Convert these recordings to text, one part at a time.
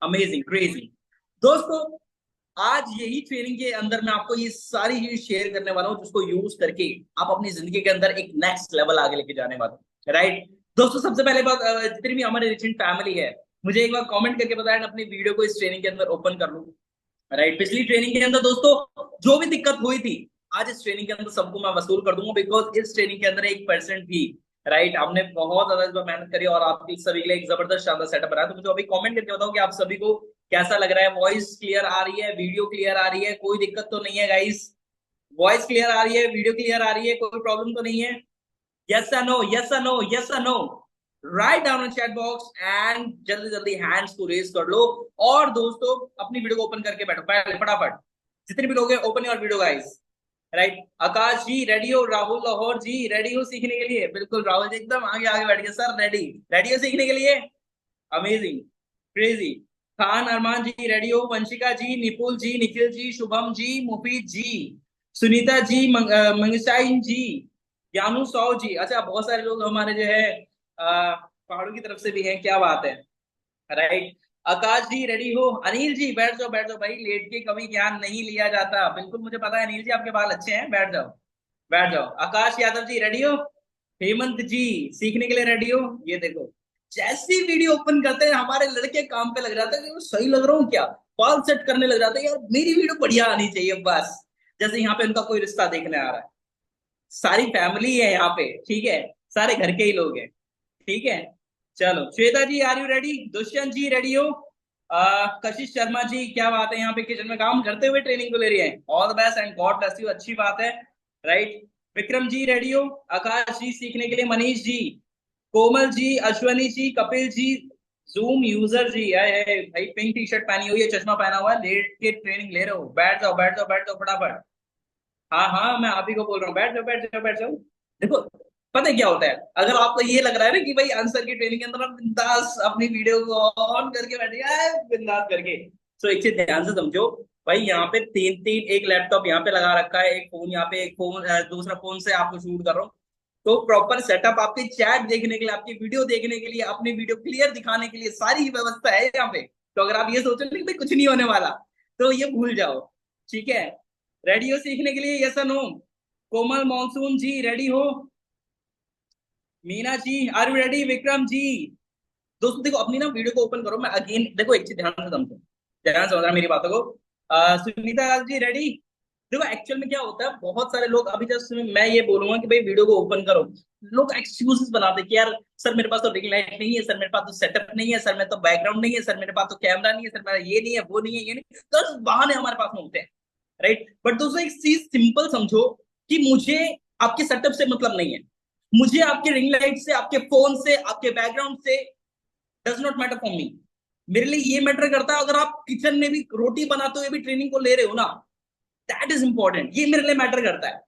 Amazing, crazy. दोस्तों, आज यही ट्रेनिंग के अंदर मैं आपको ये सारी चीज शेयर करने वाला हूँ जिसको यूज करके आप अपनी जिंदगी के अंदर एक नेक्स्ट लेवल आगे लेके जाने वाले हो, राइट। दोस्तों, सबसे पहले बात, जितनी भी हमारे रिचेंट फैमिली है, मुझे एक बार कमेंट करके बताया अपनी वीडियो को इस ट्रेनिंग के अंदर ओपन कर लूं। राइट, पिछली ट्रेनिंग के अंदर दोस्तों जो भी दिक्कत हुई थी, आज इस ट्रेनिंग के अंदर सबको मैं वसूल कर दूंगा, बिकॉज इस ट्रेनिंग के अंदर 1% भी, राइट, हमने बहुत ज्यादा इस बार मेहनत करी और आपके सभी के लिए एक जबरदस्त शानदार सेटअप बनाया। तो मुझे अभी कमेंट करके बताओ कि आप सभी को कैसा लग रहा है। वॉइस क्लियर आ रही है, वीडियो क्लियर आ रही है, कोई दिक्कत तो नहीं है गाइस? वॉइस क्लियर आ रही है, वीडियो क्लियर आ रही है, कोई प्रॉब्लम तो नहीं है? यस या नो, यस या नो, यस या no? Write down in chat box and जल्दी जल्दी हैंड्स को रेज कर लो। और दोस्तों, अपनी वीडियो को ओपन करके बैठो पहले फटाफट। जितने भी लोग हैं, open your video guys. Right, Akash ji ready हो? राहुल लाहौर जी रेडी हो सीखने के लिए? बिल्कुल राहुल जी एकदम आगे आगे बैठ गए सर, रेडी। रेडी हो सीखने के लिए? Amazing, crazy. Khan Arman ji ready हो? वंशिका जी, निपुल जी, निखिल जी, शुभम जी, मुफीद जी, सुनीता जी, मंगशाइन जी, ज्ञानू साव जी। अच्छा, बहुत सारे लोग हमारे जो है पहाड़ों की तरफ से भी हैं, क्या बात है। राइट, आकाश जी रेडी हो? अनिल जी बैठ जाओ, बैठ जाओ भाई, लेट के कभी ज्ञान नहीं लिया जाता। बिल्कुल मुझे पता है अनिल जी, आपके बाल अच्छे हैं, बैठ जाओ, बैठ जाओ। आकाश यादव जी रेडी हो? हेमंत जी सीखने के लिए रेडी हो? ये देखो, जैसी वीडियो ओपन करते हैं हमारे लड़के काम पे लग जाते हैं कि सही लग रहा हूँ क्या, बाल सेट करने लग जाते हैं, यार मेरी वीडियो बढ़िया आनी चाहिए बस। जैसे यहाँ पे उनका कोई रिश्ता देखने आ रहा है, सारी फैमिली है यहाँ पे, ठीक है, सारे घर के ही लोग हैं, ठीक है। चलो, Shweta ji are you ready? Dushyant ji ready हो? कशिश शर्मा जी, क्या बात है, यहाँ पे किचन में काम करते हुए ट्रेनिंग को ले रही है, all the best and God bless you, अच्छी बात है। राइट, विक्रम जी रेडी हो? आकाश जी सीखने के लिए, मनीष जी, कोमल जी, अश्वनी जी, कपिल जी, जूम यूजर जी, आए भाई, पिंक टी शर्ट पहनी हुई है, चश्मा पहना हुआ है, लेट के ट्रेनिंग ले रहे हो, बैठ जाओ बैठ जाओ बैठ जाओ फटाफट। हाँ हाँ, मैं आप ही को बोल रहा हूँ, बैठ जाओ बैठ जाओ बैठ जाओ। देखो, पता है क्या होता है, अगर आपको ये लग रहा है ना कि भाई आंसर की ट्रेनिंग के अंदर आप बिंदास अपनी वीडियो को ऑन करके बैठ गया बिंदास करके, तो एक चीज ध्यान से समझो। भाई यहाँ पे तीन तीन, एक लैपटॉप यहाँ पे लगा रखा है, एक फोन यहाँ पे, एक फोन दूसरा फोन से आपको शूट कर रहा हूँ। तो प्रॉपर सेटअप आपकी चैट देखने के लिए, आपकी वीडियो देखने के लिए, अपनी वीडियो क्लियर दिखाने के लिए सारी व्यवस्था है यहाँ पे। तो अगर आप ये सोचो कि भाई कुछ नहीं होने वाला, तो ये भूल जाओ, ठीक है। रेडी हो सीखने के लिए, यस और नो? कोमल मॉनसून जी रेडी हो? Meena ji are you ready? Vikram ji. दोस्तों देखो, अपनी ना वीडियो को ओपन करो, मैं अगेन देखो, एक चीज ध्यान से समझो, ध्यान से समझना मेरी बातों को। सुनीता लाल जी रेडी? देखो, एक्चुअल में क्या होता है, बहुत सारे लोग अभी जस्ट मैं ये बोलूंगा कि भाई वीडियो को ओपन करो, लोग एक्सक्यूजेस बनाते हैं कि यार सर मेरे पास तो रिंग लाइट नहीं है, सर मेरे पास तो सेटअप नहीं है, सर मेरे तो बैकग्राउंड नहीं है, सर मेरे पास तो कैमरा नहीं है, सर मेरा ये नहीं है, वो नहीं है, ये नहीं, 10 बहाने हमारे पास में होते हैं। राइट, बट दोस्तों एक चीज सिंपल समझो कि मुझे आपके सेटअप से मतलब नहीं है, मुझे आपके रिंग लाइट से, आपके फोन से, आपके बैकग्राउंड से does not matter for me. मेरे लिए ये मैटर करता है, अगर आप किचन में भी रोटी बनाते हुए भी ट्रेनिंग को ले रहे हो ना, दैट इज इंपॉर्टेंट, ये मेरे लिए मैटर करता है।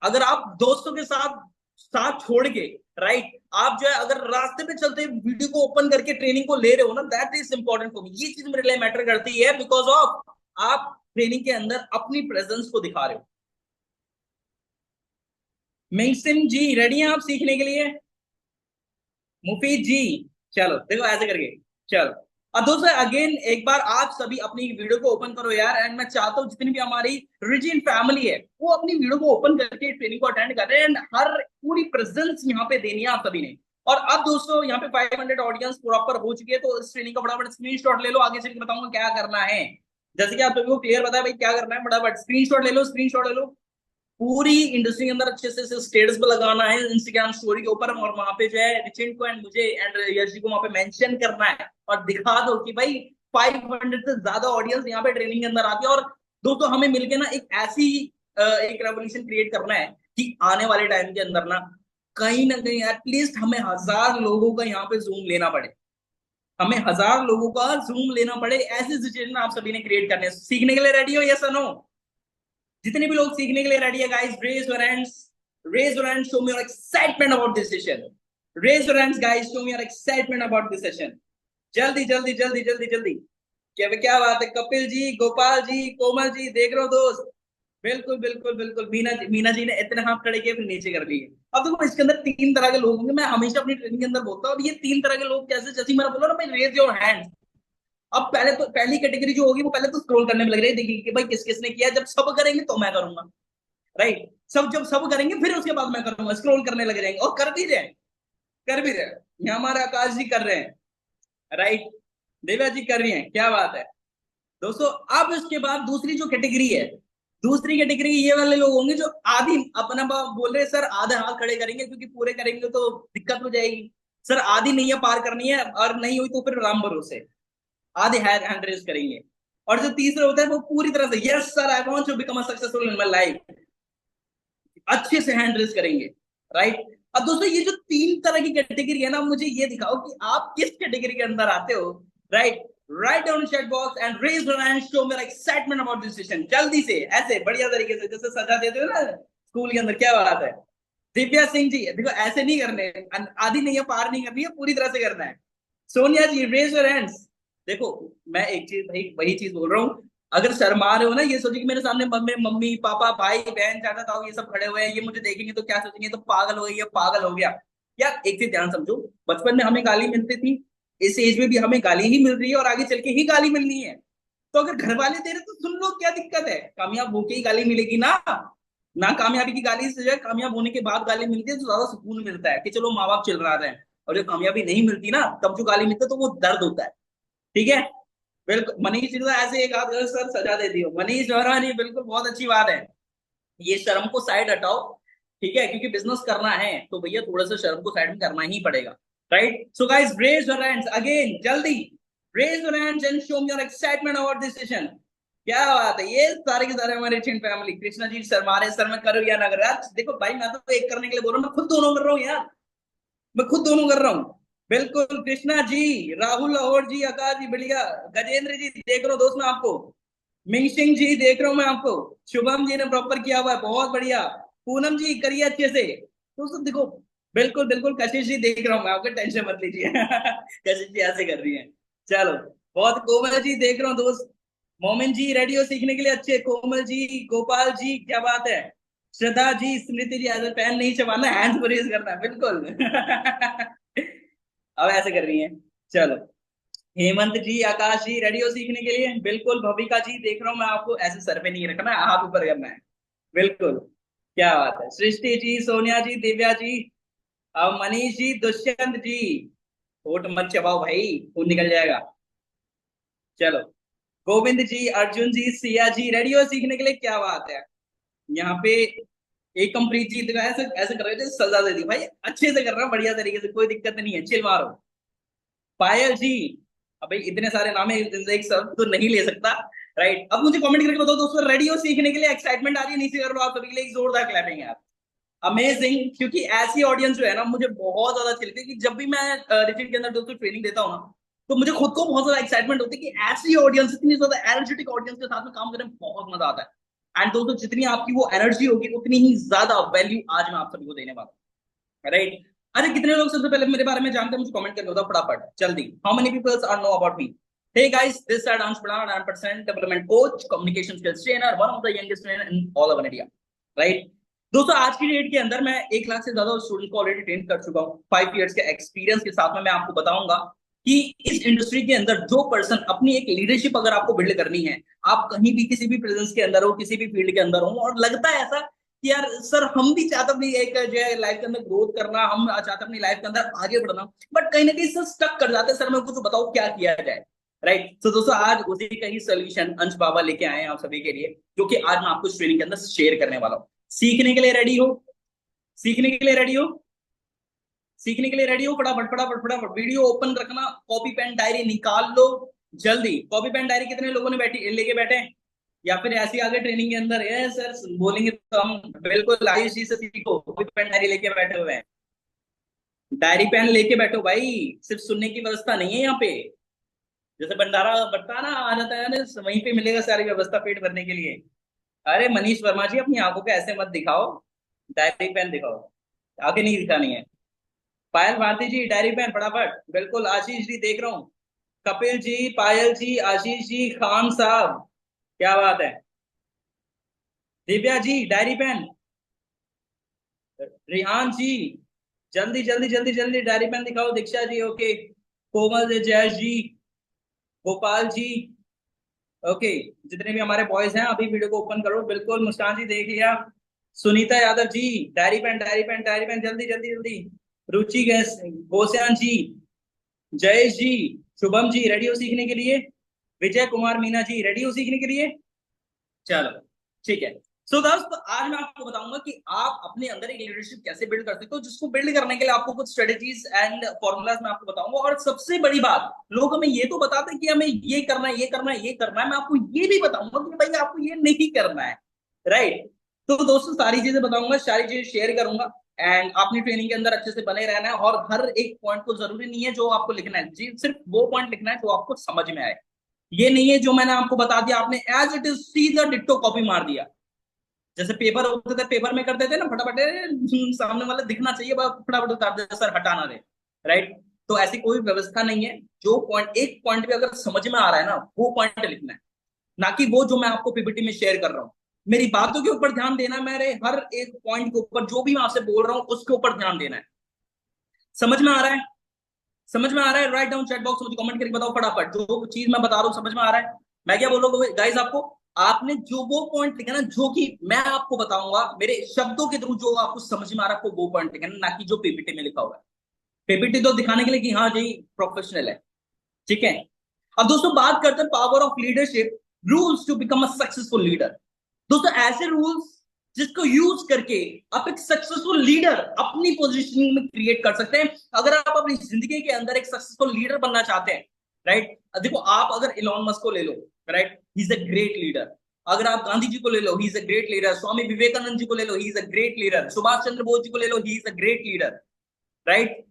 अगर आप दोस्तों के साथ साथ छोड़ के, राइट, आप जो है अगर रास्ते पे चलते वीडियो को ओपन करके ट्रेनिंग को ले रहे हो ना, that is important for me, ये चीज मेरे लिए मैटर करती है, बिकॉज ऑफ आप ट्रेनिंग के अंदर अपनी प्रेजेंस को दिखा रहे हो। मिंगसिम जी रेडी हैं आप सीखने के लिए? मुफीद जी, चलो देखो ऐसे करके, चलो। अब दोस्तों अगेन एक बार आप सभी अपनी वीडियो को ओपन करो यार, एंड मैं चाहता हूँ जितनी भी हमारी रिजिन फैमिली है वो अपनी वीडियो को ओपन करके ट्रेनिंग को अटेंड कर रहे हैं, एंड हर पूरी प्रेजेंस यहाँ पे देनी है आप सभी ने। और अब दोस्तों यहाँ पे 500 ऑडियंस प्रॉपर हो चुकी है, तो इस ट्रेनिंग का फटाफट स्क्रीनशॉट ले लो, आगे चल के बताऊंगा क्या करना है। जैसे कि आप सभी को क्लियर बताया भाई क्या करना है, फटाफट स्क्रीनशॉट ले लो, स्क्रीनशॉट ले लो। पूरी इंडस्ट्री के अंदर अच्छे से स्टेटस पे लगाना है, इंस्टाग्राम स्टोरी के ऊपर, और वहां पे जो है रिचिन को एंड मुझे एंड यश जी को वहां पे मेंशन करना है, और दिखा दो कि भाई 500 से ज्यादा ऑडियंस यहाँ पे ट्रेनिंग के अंदर आती है। और दोस्तों हमें मिलके ना एक ऐसी एक रेवोल्यूशन क्रिएट करना है कि आने वाले टाइम के अंदर ना कहीं एटलीस्ट हमें 1000 लोगों का यहाँ पे जूम लेना पड़े, हमें 1000 लोगों का जूम लेना पड़े, ऐसी सिचुएशन आप सभी ने क्रिएट करने। सीखने के लिए रेडी हो, यस और नो? जितने भी लोग सीखने के लिए रेडी है guys, raise your hands, raise your hands, show me your excitement about this session. Raise your hands guys, show me your excitement about this session. जल्दी जल्दी जल्दी जल्दी जल्दी। क्या बात है, कपिल जी, गोपाल जी, कोमल जी, देख रहे हो दोस्त? बिल्कुल बिल्कुल बिल्कुल, मीना जी ने इतने हाथ खड़े किए फिर नीचे कर दिए। अब देखो इसके अंदर तीन तरह के लोग होंगे, मैं हमेशा अपनी ट्रेनिंग के अंदर बोलता हूँ। अब ये तीन तरह के लोग कैसे, जैसे मैंने बोला ना भाई, रेज योर हैंड। अब पहले तो पहली कैटेगरी जो होगी वो पहले तो स्क्रॉल करने में लग रही है, देखिए कि भाई किस किसने किया। जब सब करेंगे तो मैं करूंगा, राइट। जब सब करेंगे फिर उसके बाद मैं करूंगा, स्क्रॉल करने लग जाएंगे और कर भी रहे हैं, कर भी रहे हैं। यहाँ हमारे आकाश जी कर रहे हैं, राइट। दिव्या जी कर रही हैं, क्या बात है दोस्तों। अब इसके बाद दूसरी जो कैटेगरी है, दूसरी कैटेगरी ये वाले लोग होंगे जो आधी अपना बोल रहे हैं सर आधे हाथ खड़े करेंगे क्योंकि पूरे करेंगे तो दिक्कत हो जाएगी। सर आधी नहीं है पार करनी है, और नहीं हुई तो फिर राम भरोसे आधे हैंड रेस करेंगे। और जो तीसरे होता है वो पूरी तरह से yes sir I want to become a successful in my life, अच्छे से हैंड रेस करेंगे, राइट। अब दोस्तों ये जो तीन तरह की कैटेगरी है ना, मुझे ये दिखाओ कि आप किस कैटेगरी के अंदर आते हो, right. Write down chat box and raise your hand, show मेरा एक्साइटमेंट अबाउट दिस सेशन, जल्दी से ऐसे बढ़िया तरीके से जैसे सजा देते हो ना स्कूल के अंदर, क्या बात है। दिव्या सिंह जी देखो ऐसे नहीं करने, आधी नहीं है पार नहीं करनी है, पूरी तरह से करना है। सोनिया जी रेज योर हैंड्स। देखो मैं एक चीज भाई वही चीज बोल रहा हूँ, अगर शर्मा रहे हो ना, ये सोचिए कि मेरे सामने मम्मी मम्मी पापा भाई बहन चाचा ताऊ ये सब खड़े हुए हैं, ये मुझे देखेंगे तो क्या सोचेंगे, तो पागल हो गई है, पागल हो गया। यार एक चीज ध्यान समझो, बचपन में हमें गाली मिलती थी, इस एज में भी हमें गाली ही मिल रही है और आगे चल के ही गाली मिलनी है। तो अगर घर वाले दे रहे तो सुन लो, क्या दिक्कत है, कामयाब होके ही गाली मिलेगी ना। ना कामयाबी की गाली से जो है, कामयाब होने के बाद गाली मिलती है तो ज्यादा सुकून मिलता है कि चलो माँ बाप चिल्ला रहे हैं। और जब कामयाबी नहीं मिलती ना, तब जो गाली मिलती है तो वो दर्द होता है, ठीक है। बिल्कुल मनीष जी तो ऐसे एक हाथ सर सजा दे दियो, मनीष जौहरानी बिल्कुल बहुत अच्छी बात है। ये शर्म को साइड हटाओ, ठीक है, क्योंकि बिजनेस करना है तो भैया थोड़ा सा शर्म को साइड में करना ही पड़ेगा, right. So guys raise your hands again, जल्दी raise your hands and show me your excitement about this session. क्या बात है, ये सारे के सारे हमारे चिन फैमिली, कृष्णा जी शर्मा रहे, सर मैं करूँ या ना करूँ यार, देखो भाई मैं तो एक करने के लिए बोल रहा हूँ, मैं खुद दोनों कर रहा हूँ यार, मैं खुद दोनों कर रहा हूँ। बिल्कुल कृष्णा जी, राहुल लाहौर जी, आकाश जी बढ़िया, गजेंद्र जी देख रहा हूँ दोस्त मैं आपको, मिंग सिंह जी देख रहा हूँ मैं आपको, शुभम जी ने प्रॉपर किया हुआ है, बहुत बढ़िया। पूनम जी करिए अच्छे से दोस्तों, देखो बिल्कुल बिल्कुल, कशिश जी देख रहा हूँ मैं आपको, टेंशन मत लीजिए कशिश जी ऐसे कर रही है, चलो बहुत। कोमल जी देख रहा हूँ दोस्त, मोमिन जी रेडी हो सीखने के लिए, अच्छे कोमल जी, गोपाल जी क्या बात है, श्रद्धा जी, स्मृति जी, ऐसे पैन नहीं चबाना, हैंड्स को रेज करना है बिल्कुल अब ऐसे कर रही है, चलो। हेमंत जी, आकाश जी रेडी हो सीखने के लिए, बिल्कुल। भविका जी देख रहा हूं मैं आपको, ऐसे सर पे नहीं रखना है, हाथ ऊपर करना है, बिल्कुल। क्या बात है, सृष्टि जी, सोनिया जी, दिव्या जी, अब मनीष जी, दुष्यंत जी, होठ मत चबाओ भाई, खून निकल जाएगा, चलो। गोविंद जी, अर्जुन जी, सिया जी रेडी हो सीखने के लिए, क्या बात है। यहाँ पे एक कंप्लीट जी तो ऐसे ऐसे कर रहे थे, सजा दे दी भाई, अच्छे से कर रहा हूँ बढ़िया तरीके से, कोई दिक्कत नहीं है, चिल मारो। पायल जी, अब भाई इतने सारे नाम है, एक सब तो नहीं ले सकता, राइट। अब मुझे कमेंट करके बताओ दोस्तों, रेडी हो सीखने के लिए, एक्साइटमेंट आ रही है, नीचे कर लो आप सभी के लिए एक जोरदार क्लैपिंग यार, अमेजिंग। क्योंकि ऐसी ऑडियंस जो है ना मुझे बहुत ज्यादा अच्छी लगती है, कि जब भी मैं रिट्रीट के अंदर दोस्तों ट्रेनिंग देता हूँ ना, तो मुझे खुद को बहुत ज्यादा एक्साइटमेंट होती है कि ऐसी ऑडियंस, इतनी ज्यादा एनर्जेटिक ऑडियंस के साथ में काम करने में बहुत मजा आता है। एंड दोस्तों जितनी आपकी वो एनर्जी होगी उतनी ही ज्यादा वैल्यू आज मैं आप सभी को देने वाला हूँ, राइट। अरे कितने लोग सबसे पहले मेरे बारे में जानते हैं, मुझे कमेंट करके बताओ फटाफट जल्दी, how many peoples are know about me. Hey guys, this side Ansh Pradhan, I'm percent development coach, communication skills trainer, one of the youngest trainer in all over India, right? दोस्तों आज की date के अंदर मैं 1 लाख से ज्यादा student को already train कर चुका हूँ, 5 इयर्स के एक्सपीरियंस के साथ में मैं आपको बताऊंगा कि इस इंडस्ट्री के अंदर जो पर्सन अपनी एक लीडरशिप अगर आपको बिल्ड करनी है, आप कहीं भी किसी भी प्रेजेंस के अंदर हो, किसी भी फील्ड के अंदर हो, और लगता है ऐसा कि यार सर हम भी चाहते अपनी एक जो है लाइफ के अंदर ग्रोथ करना, हम चाहते अपनी लाइफ के अंदर आगे बढ़ना, बट कहीं ना कहीं सर स्टक कर जाते हैं, सर मेरे को तो बताओ क्या किया जाए, राइट। तो दोस्तों आज उसी का ही सोल्यूशन अंश बाबा लेके आए हैं आप सभी के लिए, जो कि आज मैं आपको इस ट्रेनिंग के अंदर शेयर करने वाला हूँ। सीखने के लिए रेडी हो, सीखने के लिए रेडी हो, सीखने के लिए रेडी हो, फटाफट फटाफट फटाफट वीडियो ओपन रखना, कॉपी पेन डायरी निकाल लो, जल्दी। कॉपी पेन डायरी कितने लोगों ने बैठी लेके बैठे हैं, या फिर ऐसे आगे ट्रेनिंग के अंदर है सर बोलेंगे तो हम बिल्कुल आयुष जी से सीखो, कॉपी पेन डायरी लेके बैठे हुए हैं, डायरी पेन लेके बैठो भाई, सिर्फ सुनने की व्यवस्था नहीं है यहाँ पे, जैसे भंडारा बटता ना आ जाता है ना, वहीं पे मिलेगा सारी व्यवस्था पेट भरने के लिए। अरे मनीष वर्मा जी अपनी आंखों को ऐसे मत दिखाओ, डायरी पेन दिखाओ, आगे नहीं दिखानी है। पायल भारती जी डायरी पेन फटाफट, बिल्कुल। आशीष जी देख रहा हूँ, कपिल जी, पायल जी, आशीष जी, खान साहब, क्या बात है। दिव्या जी डायरी पेन, रिहान जी, जल्दी जल्दी जल्दी जल्दी डायरी पेन दिखाओ। दीक्षा जी ओके, कोमल जी, जयेश जी, गोपाल जी ओके। जितने भी हमारे बॉयज हैं अभी वीडियो को ओपन करो। बिल्कुल, मुस्कान जी देख लिया। Sunita Yadav ji, diary pen diary pen diary pen, जल्दी जल्दी जल्दी। रुचि गैस, गोस्यान जी, जयेश जी, शुभम जी, रेडी हो सीखने के लिए? विजय कुमार मीना जी, रेडी हो सीखने के लिए? चलो ठीक है। सो दोस्त, आज मैं आपको बताऊंगा कि आप अपने अंदर एक लीडरशिप कैसे बिल्ड कर सकते हो, जिसको बिल्ड करने के लिए आपको कुछ स्ट्रेटेजीज एंड फॉर्मूलाज मैं आपको बताऊंगा। और सबसे बड़ी बात, लोग हमें ये तो बताते हैं कि हमें ये करना है, ये करना है, ये करना है, मैं आपको ये भी बताऊंगा कि भाई आपको ये नहीं करना है। राइट? तो दोस्तों, सारी चीजें बताऊंगा, सारी चीजें शेयर करूंगा। एंड आपने ट्रेनिंग के अंदर अच्छे से बने रहना है। और हर एक पॉइंट को जरूरी नहीं है जो आपको लिखना है जी, सिर्फ वो पॉइंट लिखना है जो आपको समझ में आए। ये नहीं है जो मैंने आपको बता दिया आपने एज इट इज सीधा डिट्टो कॉपी मार दिया। जैसे पेपर होते थे, पेपर में करते थे ना फटाफट, सामने वाले दिखना चाहिए, बस फटाफट उतार दे सर, हटाना दे। राइट? तो ऐसी कोई व्यवस्था नहीं है। जो पॉइंट, एक पॉइंट भी अगर समझ में आ रहा है ना, वो पॉइंट लिखना है, ना कि वो जो मैं आपको पीपीटी में शेयर कर रहा हूँ। मेरी बातों के ऊपर ध्यान देना, मेरे हर एक पॉइंट के ऊपर, जो भी मैं आपसे बोल रहा हूँ उसके ऊपर ध्यान देना है। समझ में आ रहा है? समझ में आ रहा है? राइट डाउन चैट बॉक्स, मुझे कमेंट करके बताओ फटाफट, जो चीज मैं बता रहा हूँ समझ में आ रहा है? मैं क्या बोलूंगा गाइस आपको, आपने जो वो पॉइंट लिखा ना, जो कि मैं आपको बताऊंगा मेरे शब्दों के थ्रू, जो आपको समझ में आ रहा है, आपको वो पॉइंट लिखा ना, कि जो पीपीटी में लिखा हुआ है। पीपीटी तो दिखाने के लिए कि हाँ जी प्रोफेशनल है। ठीक है? अब दोस्तों, बात करते हैं power of leadership, rules to become a successful leader. दोस्तों, ऐसे रूल्स जिसको यूज करके आप एक सक्सेसफुल लीडर अपनी पोजीशनिंग में क्रिएट कर सकते हैं। अगर आप अपनी जिंदगी के अंदर एक सक्सेसफुल लीडर बनना चाहते हैं, राइट? देखो, आप अगर इलॉन मस्क को ले लो, right, he is a great leader. अगर आप गांधी जी को ले लो, he is a great leader. Swami Vivekananda ji को ले लो, he is a great leader. Subhash Chandra Bose ji को ले लो, he is a great leader. Right?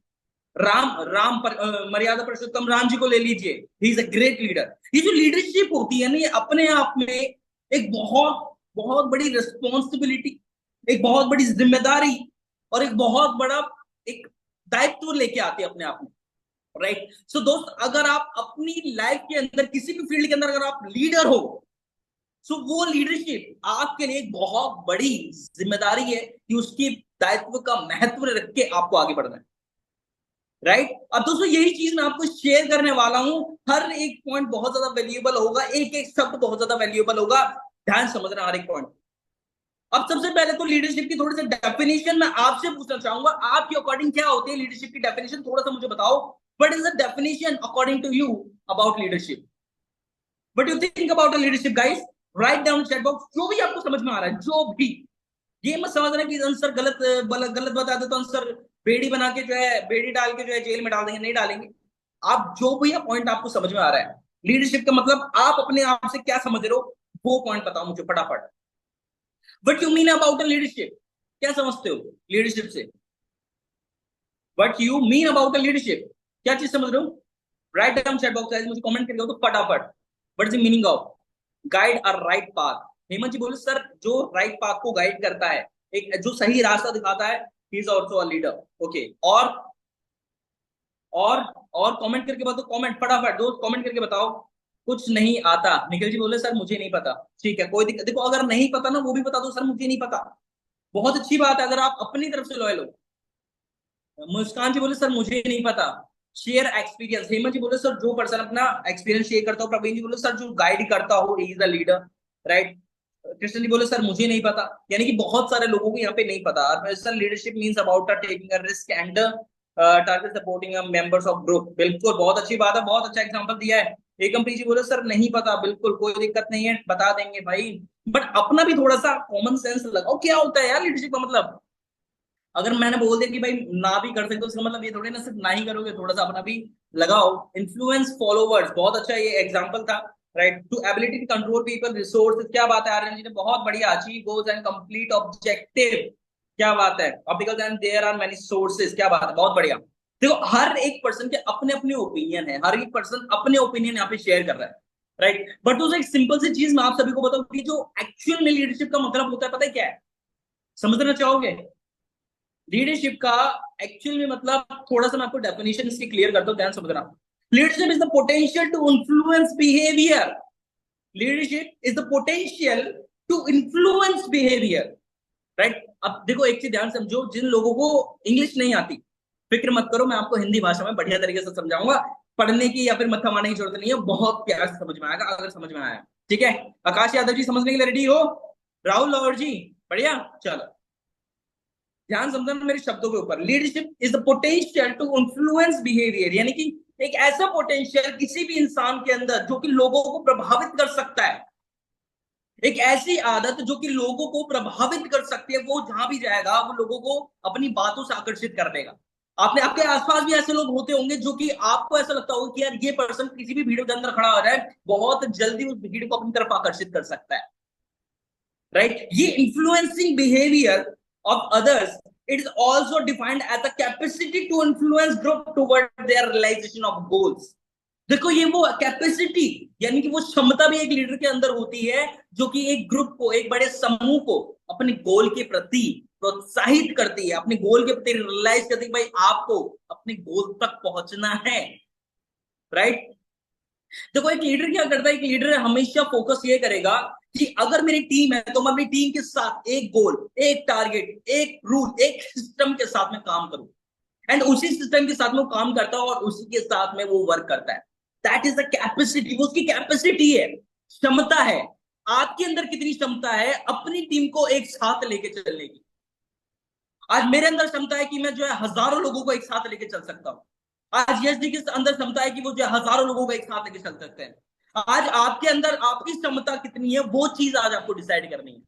मर्यादा पुरुषोत्तम राम जी को ले लीजिए, he is a great leader. ये जो लीडरशिप होती है ना, ये अपने आप में एक बहुत बहुत बड़ी रिस्पॉन्सिबिलिटी, एक बहुत बड़ी जिम्मेदारी, और एक बहुत बड़ा एक दायित्व लेके आती है अपने आप में। राइट? सो दोस्त, अगर आप अपनी लाइफ के अंदर किसी भी फील्ड के अंदर अगर आप लीडर हो, सो वो लीडरशिप आपके लिए एक बहुत बड़ी जिम्मेदारी है कि उसकी दायित्व का महत्व रख के आपको आगे बढ़ना है। राइट? अब दोस्तों, यही चीज मैं आपको शेयर करने वाला हूं। हर एक पॉइंट बहुत ज्यादा वैल्यूएबल होगा, एक एक शब्द बहुत ज्यादा वैल्यूएबल होगा। ध्यान समझना हर एक पॉइंट। अब सबसे पहले तो लीडरशिप की थोड़ी सी डेफिनेशन मैं आपसे पूछना चाहूंगा, आपके अकॉर्डिंग क्या होती है लीडरशिप की डेफिनेशन? थोड़ा सा मुझे बताओ, what is the definition according to you about leadership? What you think about leadership guys? Write down chat box, जो भी आपको समझ में आ रहा है, जो भी। ये मत समझना कि आंसर गलत गलत बता दे तो आंसर बेड़ी बना के जो है, बेड़ी डाल के जो है जेल में डाल देंगे, नहीं डालेंगे। आप जो भी पॉइंट आपको समझ में आ रहा है, लीडरशिप का मतलब आप अपने आप से क्या समझ रहे हो, वो पॉइंट बताओ मुझे फटाफट। What you mean about leadership? क्या समझते हो लीडरशिप से? What you mean about leadership, क्या चीज समझ रहे हो? राइट डाउन चैट बॉक्स, मुझे कमेंट करके तो फटाफट। What is the meaning of guide a right path? Hemant ji बोले सर, जो राइट पाथ को गाइड करता है, एक जो सही रास्ता दिखाता है, he is also a leader. Okay. और और कमेंट करके बताओ, कमेंट फटाफट दोस्त, कमेंट करके बताओ। कुछ नहीं आता, निखिल जी बोले सर मुझे नहीं पता। ठीक है, कोई दिक्कत, देखो अगर नहीं पता ना, वो भी बता दो सर मुझे नहीं पता। बहुत अच्छी बात है अगर आप अपनी तरफ से लॉयल हो। मुस्कान जी बोले सर मुझे नहीं पता। शेयर एक्सपीरियंस, हेमंत जी बोले सर जो पर्सन अपना एक्सपीरियंस शेयर करता हो। प्रवीण जी बोले सर जो गाइड करता हो, is a leader. Right? Krishna ji बोले सर मुझे नहीं पता। यानी कि बहुत सारे लोगों को यहाँ पे नहीं पता। Sir leadership means about taking a risk and target supporting members of group. बिल्कुल, बहुत अच्छी बात है, बहुत अच्छा एग्जांपल दिया है। एकम जी बोले सर नहीं पता। बिल्कुल कोई दिक्कत नहीं है, बता देंगे भाई। बट अपना भी थोड़ा सा कॉमन सेंस लगाओ। क्या होता है यार लीडरशिप का मतलब? अगर मैंने बोल दिया कि भाई ना भी कर सकते हो, उसका मतलब ये थोड़ी ना सिर्फ ना ही करोगे, थोड़ा सा अपना भी लगाओ। इन्फ्लुएंस फॉलोवर्स, बहुत अच्छा ये एग्जांपल था। Right? To ability to control people resources, क्या बात है आर्यन जी ने, बहुत बढ़िया। Achieve goals and complete objective, क्या बात है। Obstacles and there are many sources, क्या बात है, बहुत बढ़िया। देखो, हर एक पर्सन के अपने अपने ओपिनियन है, हर एक पर्सन अपने ओपिनियन यहाँ पे शेयर कर रहा है। राइट? बट दोस्तों, एक सिंपल सी चीज मैं आप सभी को बताऊं कि जो एक्चुअल में लीडरशिप का मतलब होता है, पता है क्या है? समझना चाहोगे? लीडरशिप का एक्चुअल में मतलब, थोड़ा सा मैं आपको डेफिनेशन इसकी क्लियर करता हूं, ध्यान समझना। Leadership is the potential to influence behaviour. Leadership is the potential to influence behaviour. Right. अब देखो एक चीज ध्यान से समझो, जिन लोगों को इंग्लिश नहीं आती, फिक्र मत करो, मैं आपको हिंदी भाषा में बढ़िया तरीके से समझाऊंगा। पढ़ने की या फिर मत्था मारने की जरूरत नहीं है, बहुत प्यार से समझ में आएगा अगर समझ में आया। ठीक है, आकाश यादव जी समझने के लिए रेडी हो? राहुल लाहौर जी, बढ़िया, चलो ध्यान समझना मेरे शब्दों के ऊपर। Leadership is the potential to influence behaviour, यानी कि एक ऐसा पोटेंशियल किसी भी इंसान के अंदर जो कि लोगों को प्रभावित कर सकता है। एक ऐसी आदत जो कि लोगों को प्रभावित कर सकती है, वो जहां भी जाएगा वो लोगों को अपनी बातों से आकर्षित कर देगा। आपने आपके आसपास भी ऐसे लोग होते होंगे जो कि आपको ऐसा लगता होगा कि यार ये पर्सन किसी भी भीड़ के अंदर खड़ा हो जाए, बहुत जल्दी उस भीड़ को अपनी तरफ आकर्षित कर सकता है। राइट, ये influencing behaviour of others, it is also defined as a capacity to influence group toward their realisation of goals. देखो ये वो कैपेसिटी, यानी कि वो क्षमता भी एक लीडर के अंदर होती है जो कि एक ग्रुप को, एक बड़े समूह को अपने गोल के प्रति प्रोत्साहित करती है, अपने गोल के प्रति रियलाइज करती है भाई आपको अपने गोल तक पहुंचना है। राइट। देखो एक लीडर क्या करता है, एक लीडर हमेशा फोकस ये करेगा कि अगर मेरी टीम है तो मैं अपनी टीम के साथ एक गोल, एक टारगेट, एक रूल, एक सिस्टम के साथ में काम करूं। एंड उसी सिस्टम के साथ में वो काम करता है और उसी के साथ में वो वर्क करता है। दैट इज द कैपेसिटी, वो उसकी कैपेसिटी है, क्षमता है। आपके अंदर कितनी क्षमता है अपनी टीम को एक साथ लेके चलने की? आज मेरे अंदर क्षमता है कि मैं जो है हजारों लोगों को एक साथ लेके चल सकता हूं। आज यश जी के अंदर क्षमता है कि वो जो है हजारों लोगों को एक साथ लेके चल सकते हैं। आज आपके अंदर आपकी क्षमता कितनी है, वो चीज आज आपको डिसाइड करनी है।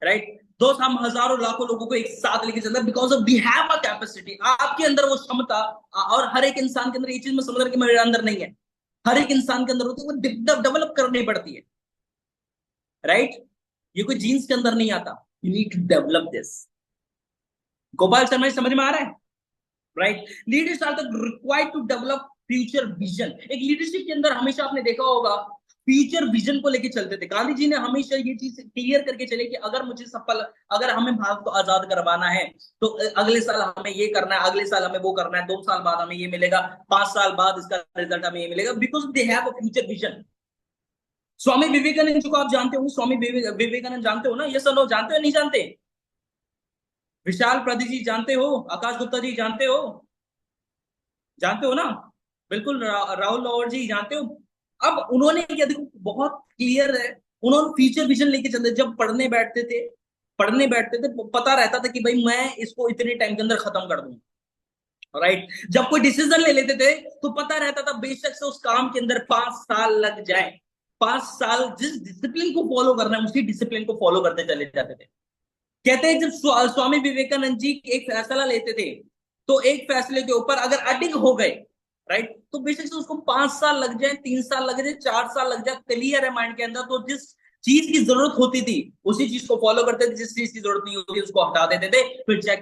राइट, दोस्त हम हजारों लाखों लोगों को एक साथ लेके चलते हैं because of we have a capacity. आपके अंदर वो क्षमता, और हर एक इंसान के अंदर ये चीज मैं समझ रहा कि मेरे अंदर नहीं है, हर एक इंसान के अंदर होती है, वो डेवलप करनी पड़ती है। राइट, ये कोई जीन्स के अंदर नहीं आता, you need to develop this. Gopal Sharma समझ में आ रहा है? Right, leaders are the required to develop future vision. एक लीडरशिप के अंदर हमेशा आपने देखा होगा फ्यूचर विजन को लेके चलते थे। गांधी जी ने हमेशा ये चीज क्लियर करके चले कि अगर मुझे सफल, अगर हमें भारत को आजाद करवाना है तो अगले साल हमें ये करना है, अगले साल हमें वो करना है, 2 साल बाद हमें ये मिलेगा, 5 साल बाद इसका रिजल्ट हमें ये मिलेगा, because they have a future vision. Swami Vivekananda ji को आप जानते हो, स्वामी विवेकानंद जानते हो ना? ये सब लोग जानते हो नहीं जानते? विशाल प्रदीप जी जानते हो? आकाश गुप्ता जी जानते हो? जानते हो ना? बिल्कुल, राहुल लाहौर जी जानते हो? अब उन्होंने क्या, देखो बहुत क्लियर है, उन्होंने फ्यूचर विजन लेके चलते। जब पढ़ने बैठते थे पता रहता था कि भाई मैं इसको इतने टाइम के अंदर खत्म कर दूंगा। राइट, जब कोई डिसीजन ले लेते थे तो पता रहता था बेशक से उस काम के अंदर 5 साल लग जाए, 5 साल जिस डिसिप्लिन को फॉलो करना है उसी डिसिप्लिन को फॉलो करते चले जाते थे। कहते हैं जब स्वामी विवेकानंद जी एक फैसला लेते थे तो एक फैसले के ऊपर अगर अडिग हो गए, राइट, तो बेसिक से उसको 5 साल लग जाए, 3 साल लग जाए, 4 साल लग जाए, क्लियर है माइंड के अंदर, तो जिस चीज की जरूरत होती थी उसी चीज को फॉलो करते थे, जिस चीज की जरूरत नहीं होती उसको हटा देते थे, फिर चाहे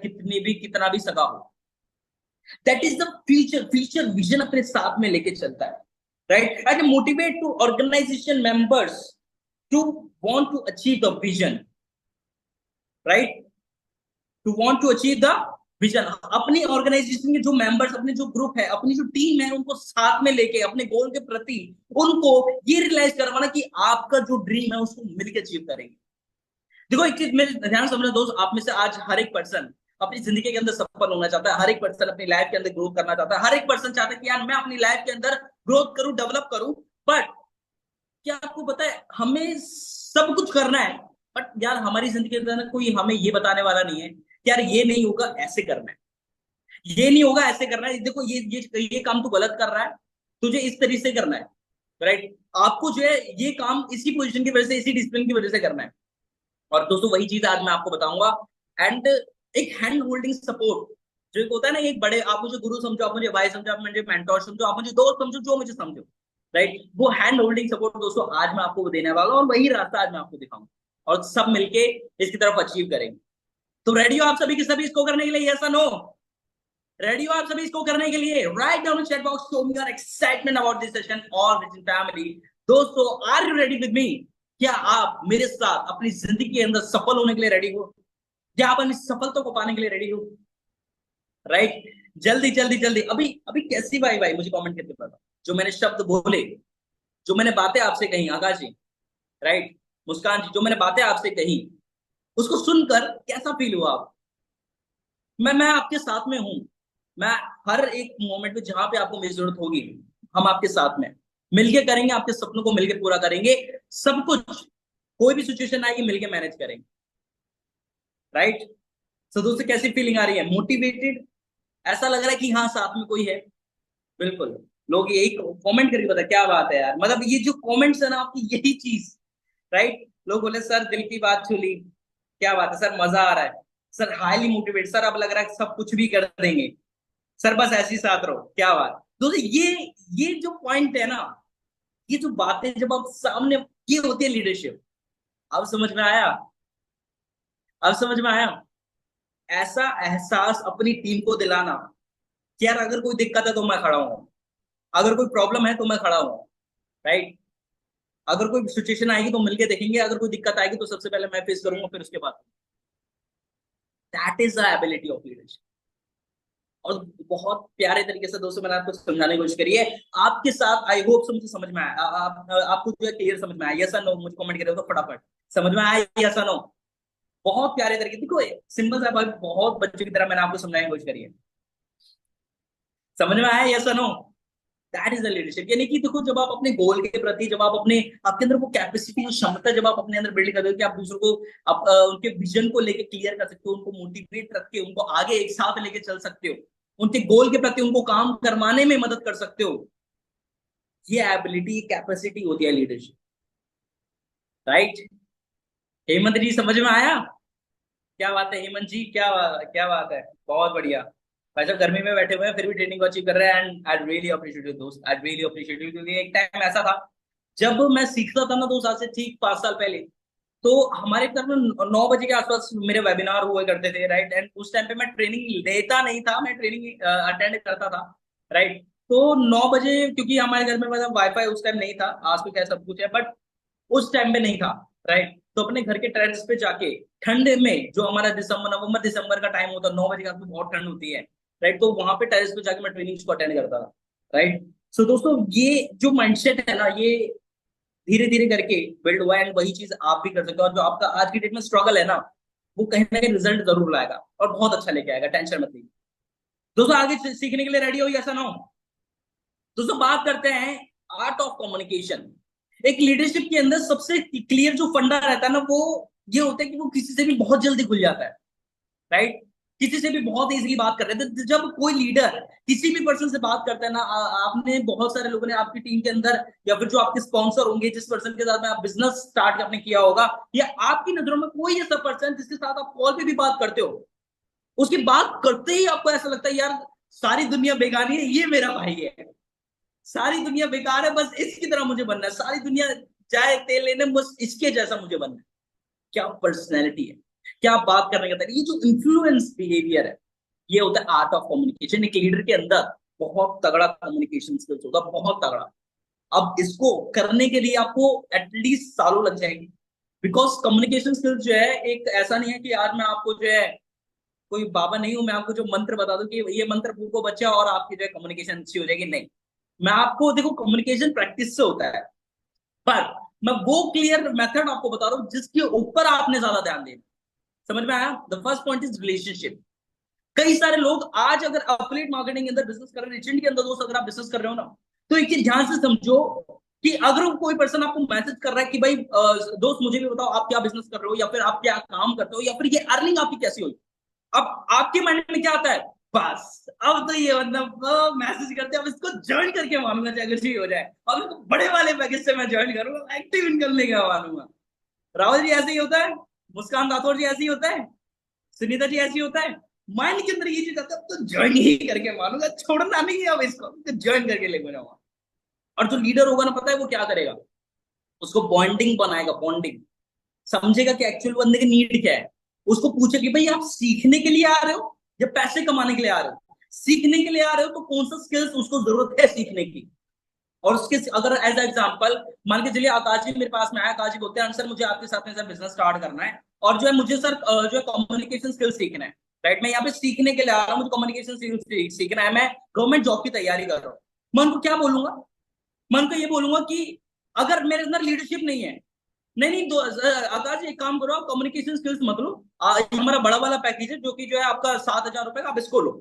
कितना भी सगा हो। That is the future, future vision अपने साथ में लेके चलता है। Right, and motivate to organisation members to want to achieve the vision. Right, to want to achieve the vision, अपनी ऑर्गेनाइजेशन के जो मेंबर्स, अपने जो ग्रुप है, अपनी जो टीम है, उनको साथ में लेके अपने गोल के प्रति उनको ये रियलाइज करवाना कि आपका जो ड्रीम है उसको मिलकर अचीव करेंगे। देखो एक चीज मेरे ध्यान समझना दोस्त, आप में से आज हर एक पर्सन अपनी जिंदगी के अंदर सफल होना चाहता है, हर एक पर्सन अपनी लाइफ के अंदर ग्रोथ करना चाहता है, हर एक पर्सन चाहता है कि यार मैं अपनी लाइफ के अंदर ग्रोथ करूं, डेवलप करूं। बट क्या आपको पता है हमें सब कुछ करना है, बट यार हमारी जिंदगी के अंदर कोई हमें ये बताने वाला नहीं है कि यार ये नहीं होगा ऐसे करना है, ये नहीं होगा ऐसे करना है, देखो ये काम तू गलत कर रहा है, तुझे इस तरीके से करना है। राइट, आपको जो है ये काम इसी पोजीशन की वजह से, इसी डिसिप्लिन की वजह से करना है। और दोस्तों वही चीज आज मैं आपको बताऊंगा। एंड एक हैंड होल्डिंग सपोर्ट जो एक होता है ना, एक बड़े, आप मुझे गुरु समझो, आप मुझे भाई समझो, आप मुझे मेंटोर समझो, आप मुझे दोस्त समझो, जो मुझे समझो। राइट, वो हैंड होल्डिंग सपोर्ट दोस्तों आज मैं आपको देने वाला हूं, और वही रास्ता आज मैं आपको दिखाऊंगा, और सब मिलके इसकी तरफ अचीव करेंगे। तो रेडी हो आप सभी के सभी इसको करने के लिए? यस और नो? रेडी हो आप सभी इसको करने के लिए? Write down in chat box, show me your excitement about this session, all with family. दोस्तों are you ready with me? क्या आप मेरे साथ अपनी जिंदगी के अंदर सफल होने के लिए रेडी हो? क्या आप अपनी सफलता को पाने के लिए रेडी हो? राइट, जल्दी जल्दी जल्दी, अभी अभी कैसी भाई भाई मुझे कमेंट करके बताओ, जो मैंने शब्द बोले, जो मैंने बातें आपसे कही, आकाश जी, राइट, मुस्कान जी, जो मैंने बातें आपसे कही उसको सुनकर कैसा फील हुआ आप? मैं आपके साथ में हूं। मैं हर एक मोमेंट में जहां पे आपको मेरी जरूरत होगी, हम आपके साथ में मिलके करेंगे, आपके सपनों को मिलके पूरा करेंगे। सब कुछ, कोई भी सिचुएशन आएगी मिलके मैनेज करेंगे। राइट? तो दोस्तों कैसी फीलिंग आ रही है? मोटिवेटेड? ऐसा लग रहा है कि हाँ साथ में कोई है? बिल्कुल। लोग यही कमेंट करके बता, क्या बात है यार, मतलब ये जो कमेंट्स है ना आपकी, यही चीज। राइट? लोग बोले सर दिल की बात छू ली, क्या बात है सर, मजा आ रहा है सर, हाईली मोटिवेट सर, अब लग रहा है सब कुछ भी कर देंगे सर, बस ऐसे ही साथ रहो, क्या बात। दोस्तों ये जो पॉइंट है ना, ये जो बातें जब आप सामने, ये होती है लीडरशिप। अब समझ में आया? अब समझ में आया? ऐसा एहसास अपनी टीम को दिलाना कि यार अगर कोई दिक्कत है तो मैं खड़ा हूं, अगर कोई प्रॉब्लम है तो मैं खड़ा हूं। राइट? अगर कोई सिचुएशन आएगी तो मिलके देखेंगे, अगर कोई दिक्कत आएगी तो सबसे पहले मैं फेस करूंगा, फिर उसके बाद। That is the ability of leadership. और बहुत प्यारे तरीके से दोस्तों मैंने आपको समझाने की कोशिश करी है। आपके साथ आई होप मुझे समझ में आया, आपको जो है क्लियर समझ में आया, यस और नो मुझे कमेंट करेगा फटाफट। समझ में आया यस और नो? बहुत प्यारे तरीके, देखो सिंपल सा भाई, बहुत बच्चों की तरह मैंने आपको समझाने की कोशिश करी है। समझ में आया यस और no? That is the leadership. यानी कि देखो, जब आप अपने गोल के प्रति, जब आप अपने, आपके अंदर वो कैपेसिटी, जो क्षमता जब आप अपने अंदर बिल्ड कर दो कि आप दूसरों को, आप उनके विजन को लेके क्लियर कर सकते हो, उनको मोटिवेट रख के उनको आगे एक साथ लेके चल सकते हो, उनके गोल के प्रति उनको काम करवाने में मदद कर सकते हो, ये एबिलिटी, कैपेसिटी होती है लीडरशिप। राइट? हेमंत जी समझ में आया? क्या बात है हेमंत जी, क्या बात है, बहुत बढ़िया। भाई साहब गर्मी में बैठे हुए हैं फिर भी ट्रेनिंग को अचीव कर रहे हैं, and I really appreciate you दोस्त, आई रियली अप्रिशिएट यू। क्योंकि एक टाइम ऐसा था जब मैं सीखता था ना दोस्त, आज से ठीक 5 साल पहले, तो हमारे घर में 9 बजे के आसपास मेरे वेबिनार हुए करते थे। राइट? एंड उस टाइम पे मैं ट्रेनिंग लेता नहीं था, मैं ट्रेनिंग अटेंड करता था। राइट? तो 9 बजे, क्योंकि हमारे घर में मतलब वाईफाई उस टाइम नहीं था, आज तो क्या सब कुछ है, बट उस टाइम पे नहीं था। राइट? तो अपने घर के टेरेस पे जाके ठंडे में, जो हमारा दिसंबर, नवंबर दिसंबर का टाइम होता है, 9 बजे का, तो बहुत ठंड होती है। राइट? तो वहां पे टेरेस पे जाके मैं ट्रेनिंग को अटेंड करता था। राइट? सो दोस्तों ये जो माइंडसेट है ना, ये धीरे धीरे करके बिल्ड हुआ है, एंड वही चीज आप भी कर सकते हो। और जो आपका आज की डेट में स्ट्रगल है ना, वो कहीं ना कहीं रिजल्ट जरूर लाएगा और बहुत अच्छा लेके आएगा, टेंशन मत लीजिए। दोस्तों आगे सीखने के लिए रेडी हो, ऐसा ना हो? दोस्तों बात करते हैं आर्ट ऑफ कम्युनिकेशन। एक लीडरशिप के अंदर सबसे क्लियर जो फंडा रहता है ना, वो ये होता है कि वो किसी से भी बहुत जल्दी खुल जाता है। राइट? किसी से भी बहुत इजीली बात कर रहे थे। जब कोई लीडर किसी भी पर्सन से बात करता है ना, आपने बहुत सारे लोगों ने आपकी टीम के अंदर, या फिर जो आपके स्पॉन्सर होंगे, जिस पर्सन के साथ में आप बिजनेस स्टार्ट आपने किया होगा, या आपकी नजरों में कोई ऐसा पर्सन जिसके साथ आप कॉल पे भी बात करते हो, उसकी बात करते ही आपको ऐसा लगता है यार सारी दुनिया बेगानी है, ये मेरा भाई है, सारी दुनिया बेकार है, बस इसकी तरह मुझे बनना है, सारी दुनिया जाए तेल लेने, बस इसके जैसा मुझे बनना है। क्या पर्सनैलिटी है, क्या बात करने का तरीका, ये जो इन्फ्लुएंस बिहेवियर है, ये होता है आर्ट ऑफ कम्युनिकेशन। एक लीडर के अंदर बहुत तगड़ा कम्युनिकेशन स्किल्स होता है, बहुत तगड़ा। अब इसको करने के लिए आपको एटलीस्ट सालों लग जाएंगे, बिकॉज कम्युनिकेशन स्किल्स जो है, एक ऐसा नहीं है कि यार मैं आपको जो है कोई बाबा नहीं हूं, मैं आपको जो मंत्र बता दूं कि ये मंत्र फूको बच्चा और आपकी जो है कम्युनिकेशन अच्छी हो जाएगी, नहीं। मैं आपको देखो, कम्युनिकेशन प्रैक्टिस से होता है, पर मैं वो क्लियर मेथड आपको बता रहा हूं जिसके ऊपर आपने ज्यादा ध्यान देना। समझ में आया? The first point is relationship. कई सारे लोग आज अगर एफिलिएट मार्केटिंग के अंदर बिजनेस कर रहे हैं, रिचेंट के अंदर दोस्त अगर आप बिजनेस कर रहे हो ना, तो एक चीज ध्यान से समझो कि अगर कोई पर्सन आपको मैसेज कर रहा है कि भाई दोस्त मुझे भी बताओ आप क्या बिजनेस कर रहे हो, या फिर आप क्या काम करते हो, या फिर ये अर्निंग आपकी कैसी हुई, अब आपके माइंड में क्या आता है? बस अब तो ये मतलब मैसेज करते हैं, अब इसको ज्वाइन करके मानूंगा चाहे कुछ भी हो जाए, अब इसको बड़े वाले पैकेज से मैं ज्वाइन करूंगा, एक्टिव इनकम लेके मानूंगा। राहुल जी ऐसे ही होता है, मुस्कान राठौर जी ऐसे ही होता है, सुनीता जी ऐसी होता है। माइंड के अंदर ये चीज आता है, अब तो ज्वाइन ही करके मानूंगा, छोड़ना नहीं है अब इसको, ज्वाइन करके लेके जाऊंगा। और जो लीडर होगा ना, पता है वो क्या करेगा? उसको बॉन्डिंग बनाएगा, बॉन्डिंग। समझेगा कि एक्चुअल बंदे की नीड क्या है, उसको पूछे कि भाई आप सीखने के लिए आ रहे हो या पैसे कमाने के लिए आ रहे हो? सीखने के लिए आ रहे हो तो कौन सा स्किल्स उसको जरूरत है सीखने की। और उसके अगर एज एग्जाम्पल मान के चलिए, आकाश जी मेरे पास में आया, आकाश जी बोलते हैं सर मुझे आपके साथ में सर बिजनेस स्टार्ट करना है, और जो है मुझे सर जो है कम्युनिकेशन स्किल्स सीखना है। राइट? मैं यहाँ पे सीखने के लिए आ रहा हूँ, मुझे कम्युनिकेशन स्किल्स सीखना है, मैं गवर्नमेंट जॉब की तैयारी कर रहा हूँ। मैं उनको क्या बोलूंगा? मैं उनको ये बोलूंगा कि अगर मेरे अंदर लीडरशिप नहीं है, नहीं नहीं, आकाश एक काम करो, आप कम्युनिकेशन स्किल्स मत लो। ये हमारा बड़ा वाला पैकेज है जो कि जो है आपका 7,000 रुपए का, आप इसको लो।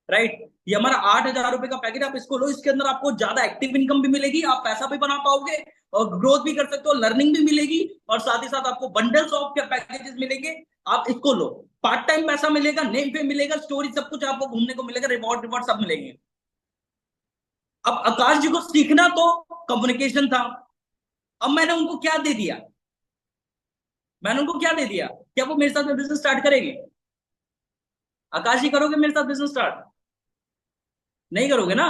राइट, ये हमारा 8,000 रुपए का पैकेज, आप इसको लो। इसके अंदर आपको ज्यादा एक्टिव इनकम भी मिलेगी, आप पैसा भी बना पाओगे और ग्रोथ भी कर सकते हो, लर्निंग भी मिलेगी, और साथ ही साथ आपको बंडल्स ऑफ पैकेजेस मिलेंगे। आप इसको लो, पार्ट टाइम पैसा मिलेगा, नेम पे मिलेगा, स्टोरी सब कुछ आपको घूमने को मिलेगा, रिवॉर्ड रिवॉर्ड सब मिलेंगे। अब आकाश जी को सीखना तो कम्युनिकेशन था, अब मैंने उनको क्या दे दिया? मैंने उनको क्या दे दिया? क्या वो मेरे साथ में बिजनेस स्टार्ट करेंगे? आकाश जी करोगे मेरे साथ बिजनेस स्टार्ट? नहीं करोगे ना?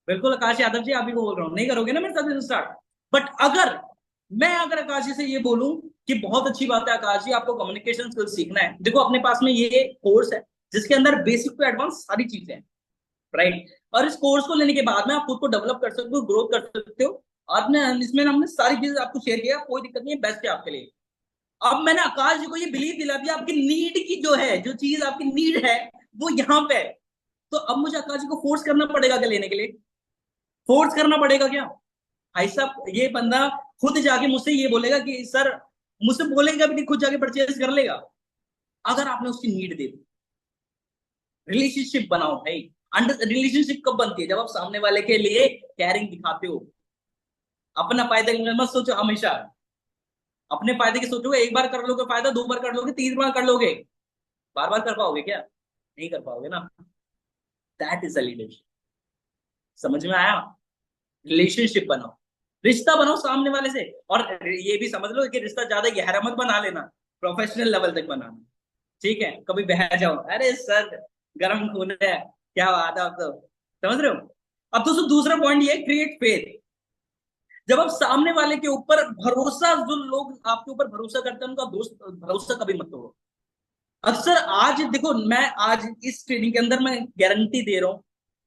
बिल्कुल आकाश यादव जी, आप ही को बोल रहा हूं, नहीं करोगे ना मेरे साथ बिजनेस स्टार्ट? बट अगर आकाश जी से ये बोलूं कि बहुत अच्छी बात है आकाश जी, आपको कम्युनिकेशन स्किल्स सीखना है, देखो अपने पास में ये कोर्स है जिसके अंदर बेसिक टू एडवांस सारी चीजें हैं। राइट, और इस कोर्स को लेने के बाद में आप खुद को डेवलप कर सकते हो, ग्रोथ कर सकते हो। आपने इसमें हमने सारी चीजें आपको शेयर किया, कोई दिक्कत नहीं है, बेस्ट है आपके लिए। अब मैंने आकाश जी को ये बिलीव दिला दिया, आपकी नीड की जो है, जो चीज आपकी नीड है वो यहाँ पे है। तो अब मुझे आकाश जी को फोर्स करना पड़ेगा क्या लेने के लिए? फोर्स करना पड़ेगा क्या? भाई साहब, ये बंदा खुद जाके मुझसे ये बोलेगा कि सर, मुझसे बोलेगा भी नहीं, खुद जाके परचेज कर लेगा। अगर आपने उसकी नीड दे दी। रिलेशनशिप बनाओ भाई। अंडर रिलेशनशिप कब बनती है? जब आप सामने वाले के लिए केयरिंग दिखाते हो। अपना फायदा मत सोचो हमेशा, अपने फायदे की सोचोगे, एक बार कर लोगे फायदा, दो बार कर लोगे, तीन बार कर लोगे, बार बार कर पाओगे क्या? नहीं कर पाओगे ना। That is a leadership. समझ में आया? रिलेशनशिप बनाओ, रिश्ता बनाओ सामने वाले से। और ये भी समझ लो कि रिश्ता ज्यादा गहरा मत बना लेना, प्रोफेशनल लेवल तक बनाना। ठीक है, कभी बह जाओ, अरे सर गर्म खून है, क्या बात है, आप तो समझ रहे हो। अब दोस्तों दूसरा पॉइंट ये, क्रिएट फेथ। जब आप सामने वाले के ऊपर भरोसा, जो लोग आपके ऊपर भरोसा करते हैं उनका दोस्त भरोसा कभी मत तोड़ो। अक्सर आज देखो, मैं आज इस ट्रेनिंग के अंदर मैं गारंटी दे रहा हूँ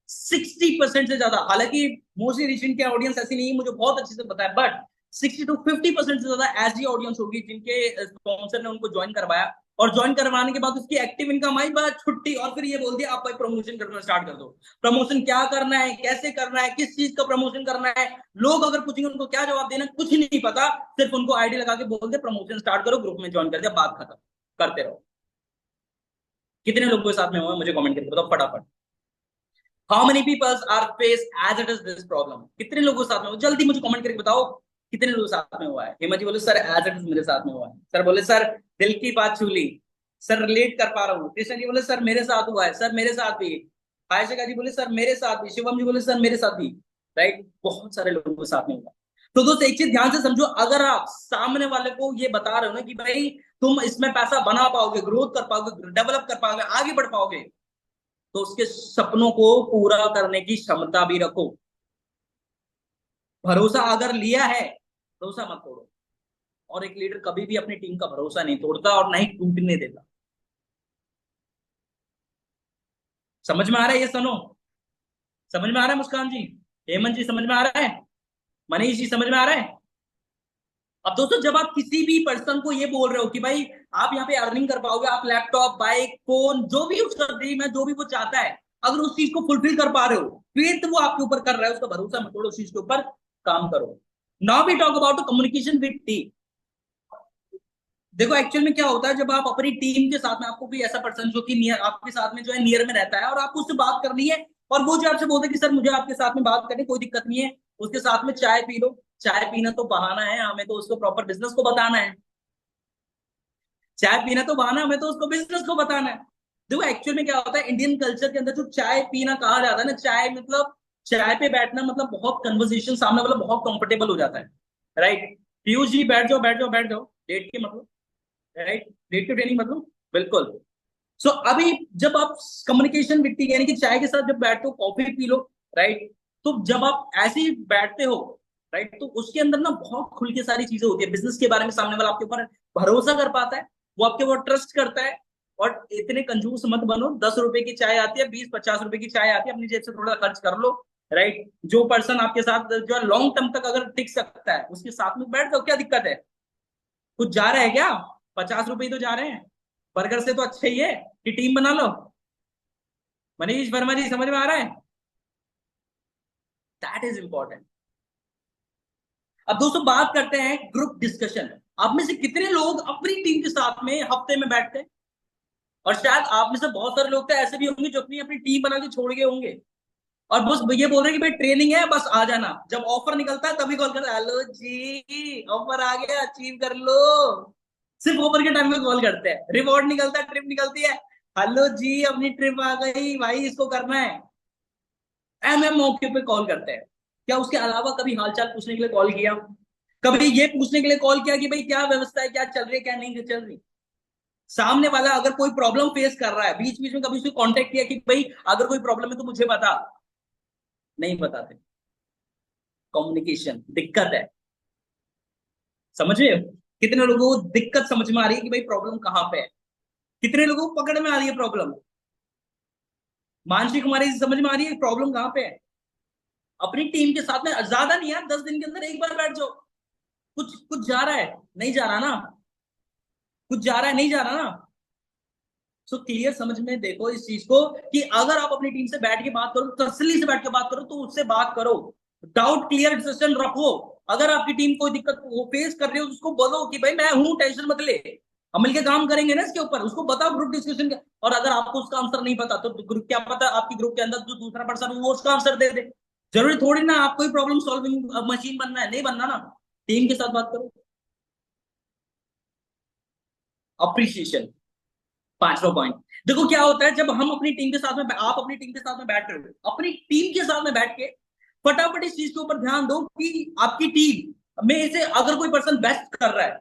60% से ज्यादा, हालांकि मोस्टली रिसेंट के ऑडियंस ऐसी नहीं है, मुझे बहुत अच्छे से पता है, बट 60 to 50% से ज्यादा ऐसी ऑडियंस होगी जिनके स्पॉन्सर ने उनको ज्वाइन करवाया, और ज्वाइन करवाने के बाद उसकी एक्टिव इनकम आई, बाद छुट्टी, और फिर ये बोल दिया आप भाई प्रमोशन करना स्टार्ट कर दो। प्रमोशन क्या करना है, कैसे करना है, किस चीज का प्रमोशन करना है, लोग अगर पूछेंगे उनको क्या जवाब देना, कुछ नहीं पता। सिर्फ उनको आईडी लगा के बोल दे प्रमोशन स्टार्ट करो, ग्रुप में ज्वाइन कर दिया, बात खत्म। करते रहो। कितने लोगों के साथ में हुआ है मुझे कमेंट करके बताओ फटाफट। How many peoples are face as it is this problem? कितने लोगों के साथ में हुआ, जल्दी मुझे कमेंट करके बताओ। कितने लोगों के साथ में हुआ है? हेमा जी बोले सर एज इट इज मेरे साथ में हुआ है। सर बोले सर दिल की बात छू ली, सर रिलेट कर पा रहा हूँ। कृष्ण जी बोले सर मेरे साथ हुआ है, सर मेरे साथ भी। आयशा जी बोले सर मेरे साथ भी। शिवम जी बोले सर मेरे साथ भी। राइट, बहुत सारे लोगों के साथ में हुआ। तो दोस्त एक चीज ध्यान से समझो, अगर आप सामने वाले को ये बता रहे हो ना कि भाई तुम इसमें पैसा बना पाओगे, ग्रोथ कर पाओगे, डेवलप कर पाओगे, आगे बढ़ पाओगे, तो उसके सपनों को पूरा करने की क्षमता भी रखो। भरोसा अगर लिया है, भरोसा मत तोड़ो। और एक लीडर कभी भी अपनी टीम का भरोसा नहीं तोड़ता और ना ही टूटने देता। समझ में आ रहा है ये सुनो? समझ में आ रहा है मुस्कान जी? हेमंत जी समझ में आ रहा है? मनीष जी समझ में आ रहा है? अब दोस्तों जब आप किसी भी पर्सन को ये बोल रहे हो कि भाई आप यहाँ पे अर्निंग कर पाओगे, आप लैपटॉप, बाइक, फोन, जो भी उसका ड्रीम है, जो भी वो चाहता है, अगर उस चीज को फुलफिल कर पा रहे हो, फिर तो वो आपके ऊपर कर रहा है, उसका भरोसा मत तोड़ो, उस चीज के ऊपर काम करो। Now we talk about communication with team. देखो एक्चुअल में क्या होता है, जब आप अपनी टीम के साथ में, आपको भी ऐसा पर्सन जो कि नियर आपके साथ में जो है नियर में रहता है, और आपको उससे बात करनी है, और वो जो आपसे बोलते हैं कि सर मुझे आपके साथ में बात करनी, कोई दिक्कत नहीं है, उसके साथ में चाय पी लो। चाय पीना तो बहाना है, हमें तो उसको प्रॉपर बिजनेस को बताना है। चाय पीना तो बहाना, हमें तो उसको बिजनेस को बताना है। देखो एक्चुअल में क्या होता है, इंडियन कल्चर के अंदर जो चाय पीना कहा जाता है ना, चाय मतलब चाय पे बैठना मतलब बहुत कन्वर्सेशन, सामने वाला बहुत कंफर्टेबल हो जाता है। राइट, पीयूष जी बैठ जाओ बैठ जाओ बैठ जाओ, डेट के मतलब, राइट, रेट टू ट्रेनिंग मतलब, बिल्कुल। सो अभी जब आप कम्युनिकेशन वित्ती यानी कि चाय के साथ जब बैठते हो, कॉफी पी लो, राइट, तो जब आप ऐसे ही बैठते हो, राइट, तो उसके अंदर ना बहुत खुल के सारी चीजें होती है बिजनेस के बारे में, सामने वाला आपके ऊपर भरोसा कर पाता है, वो आपके ऊपर ट्रस्ट करता है। और इतने कंजूस मत बनो, 10 रुपए की चाय आती है, 20-50 रुपए की चाय आती है, अपनी जेब से थोड़ा खर्च कर लो। राइट, जो पर्सन आपके साथ जो लॉन्ग टर्म तक अगर टिक सकता है उसके साथ में बैठ जाओ, क्या दिक्कत है? कुछ जा रहा है क्या? 50 रुपए ही तो जा रहे हैं, बर्गर से तो अच्छा ही है कि टीम बना लो। मनीष वर्मा जी समझ में आ रहा है? That is important. अब दोस्तों बात करते हैं ग्रुप डिस्कशन। आप में से कितने लोग अपनी टीम के साथ में हफ्ते में बैठते हैं? और शायद आप में से बहुत सारे लोग तो ऐसे भी होंगे जो अपनी अपनी टीम बना के छोड़ गए होंगे और बस ये बोल रहे हैं कि भाई ट्रेनिंग है, बस आ जाना। जब ऑफर निकलता है तभी कॉल करते हैं, हेलो जी ऑफर आ गया, अचीव कर लो। सिर्फ ऑफर के टाइम में कॉल करते हैं। रिवॉर्ड निकलता है, ट्रिप निकलती है, हेलो जी अपनी ट्रिप आ गई भाई, इसको करना है। एम मौके पे कॉल करते हैं। क्या उसके अलावा कभी हालचाल पूछने के लिए कॉल किया? कभी ये पूछने के लिए कॉल किया कि भाई क्या व्यवस्था है, क्या चल रही है, क्या नहीं चल रही? सामने वाला अगर कोई प्रॉब्लम फेस कर रहा है, बीच बीच में कभी उसको कांटेक्ट किया कि भाई अगर कोई प्रॉब्लम है तो मुझे बता? नहीं बताते। कम्युनिकेशन दिक्कत है। समझ रहे हो? कितने लोगों को दिक्कत समझ में आ रही है कि भाई प्रॉब्लम कहां पे है? कितने लोगों को पकड़ में आ रही है प्रॉब्लम? मानसी कुमारी समझ में आ रही है प्रॉब्लम कहां पे है? अपनी टीम के साथ में ज्यादा नहीं यार, 10 दिन के अंदर एक बार बैठ जाओ। कुछ कुछ जा रहा है? नहीं जा रहा ना? कुछ जा रहा है? नहीं जा रहा ना? सो क्लियर समझ में देखो इस चीज को कि अगर आप अपनी टीम से बैठ के बात करो, तसल्ली से बैठ के बात करो, तो उससे बात करो। डाउट क्लियर डिसीजन रखो। अगर आपकी टीम कोई दिक्कत वो फेस कर रही हो तो उसको बोलो कि भाई मैं हूं, टेंशन मत ले, हम मिलके काम करेंगे ना इसके ऊपर। उसको बताओ ग्रुप डिस्कशन का। और अगर आपको उसका आंसर नहीं पता तो ग्रुप, क्या पता आपकी ग्रुप के अंदर जो दूसरा पर्सन वो उसका आंसर दे दे। जरूरी थोड़ी ना आपको ही प्रॉब्लम सॉल्विंग मशीन बनना है, नहीं बनना ना। टीम के साथ बात करो। अप्रिसिएशन, पांचवा पॉइंट। देखो क्या होता है जब हम अपनी टीम के साथ में, आप अपनी टीम के साथ में बैठ रहे हो, अपनी टीम के साथ में बैठ के फटाफट इस चीज के ऊपर ध्यान दो कि आपकी टीम में से अगर कोई पर्सन बेस्ट कर रहा है,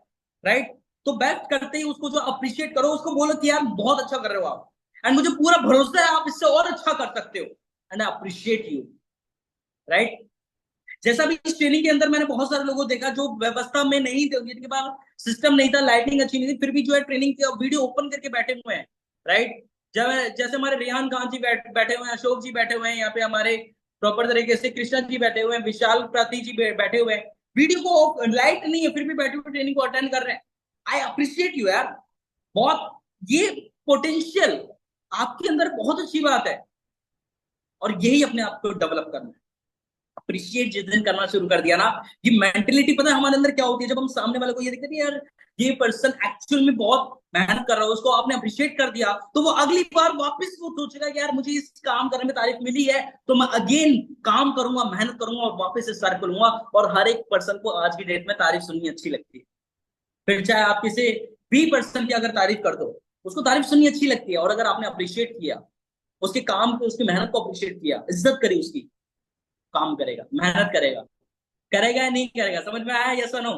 राइट, तो बेस्ट करते ही उसको जो अप्रिशिएट करो, उसको बोलो कि यार बहुत अच्छा कर रहे हो आप, एंड मुझे पूरा भरोसा है आप इससे और अच्छा कर सकते हो, and I appreciate you. Right? जैसा भी इस ट्रेनिंग के अंदर मैंने बहुत सारे लोगों को देखा जो व्यवस्था में नहीं थे, जिनके पास सिस्टम नहीं था, लाइटिंग अच्छी नहीं थी, फिर भी जो है ट्रेनिंग की वीडियो ओपन करके बैठे हुए हैं। राइट? जब जैसे हमारे रेहान खान जी बैठे हुए हैं, अशोक जी बैठे हुए हैं, यहाँ पे हमारे प्रॉपर तरीके से कृष्णा जी बैठे हुए हैं, विशाल प्राती जी बैठे हुए हैं। वीडियो को लाइट नहीं है फिर भी बैठे हुए ट्रेनिंग को अटेंड कर रहे हैं। आई अप्रिशिएट यू यार। बहुत, ये पोटेंशियल आपके अंदर बहुत अच्छी बात है, और यही अपने आप को डेवलप करना है। अप्रिशिएट जिस दिन करना शुरू कर दिया ना, ये मेंटेलिटी पता है हमारे अंदर क्या होती है? जब हम सामने वाले को ये देखते हैं यार ये पर्सन एक्चुअल में बहुत मेहनत कर रहा है, उसको आपने अप्रिशिएट कर दिया, तो वो अगली बार वापस वो सोचेगा कि यार मुझे इस काम करने में तारीफ मिली है, तो मैं अगेन काम करूंगा, मेहनत करूंगा और वापस से सर खोलूंगा। और हर एक पर्सन को आज की डेट में तारीफ सुननी अच्छी लगती है। फिर चाहे आप किसी भी पर्सन की अगर तारीफ कर दो, उसको तारीफ सुननी अच्छी लगती है। और अगर आपने अप्रिशिएट किया उसके काम को, उसकी मेहनत को अप्रिशिएट किया, इज्जत करी उसकी, काम करेगा, मेहनत करेगा। करेगा या नहीं करेगा? समझ में आया? यस और no?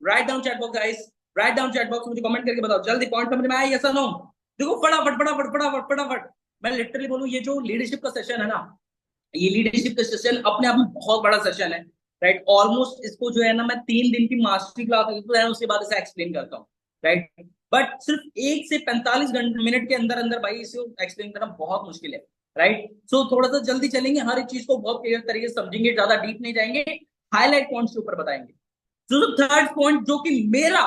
Write down chat box guys, write down chat box, मुझे कमेंट करके बताओ जल्दी, पॉइंट समझ में आया? यस और नो? देखो फटाफट फटाफट फटाफट फटाफट। मैं लिटरली बोलूं, ये जो लीडरशिप का सेशन है ना, ये लीडरशिप का सेशन अपने आप में बहुत बड़ा सेशन है। राइट? ऑलमोस्ट इसको जो है ना, मैं 3 दिन की मास्टरी क्लास है उसके बाद इसे एक्सप्लेन करता हूँ। राइट? बट सिर्फ 1 से 45 मिनट के अंदर अंदर भाई इसे एक्सप्लेन करना बहुत मुश्किल है। राइट? सो थोड़ा सा जल्दी चलेंगे, हर एक चीज को बहुत क्लियर तरीके से समझेंगे, ज्यादा डीप नहीं जाएंगे, हाईलाइट पॉइंट्स के ऊपर बताएंगे। तो थर्ड पॉइंट जो कि मेरा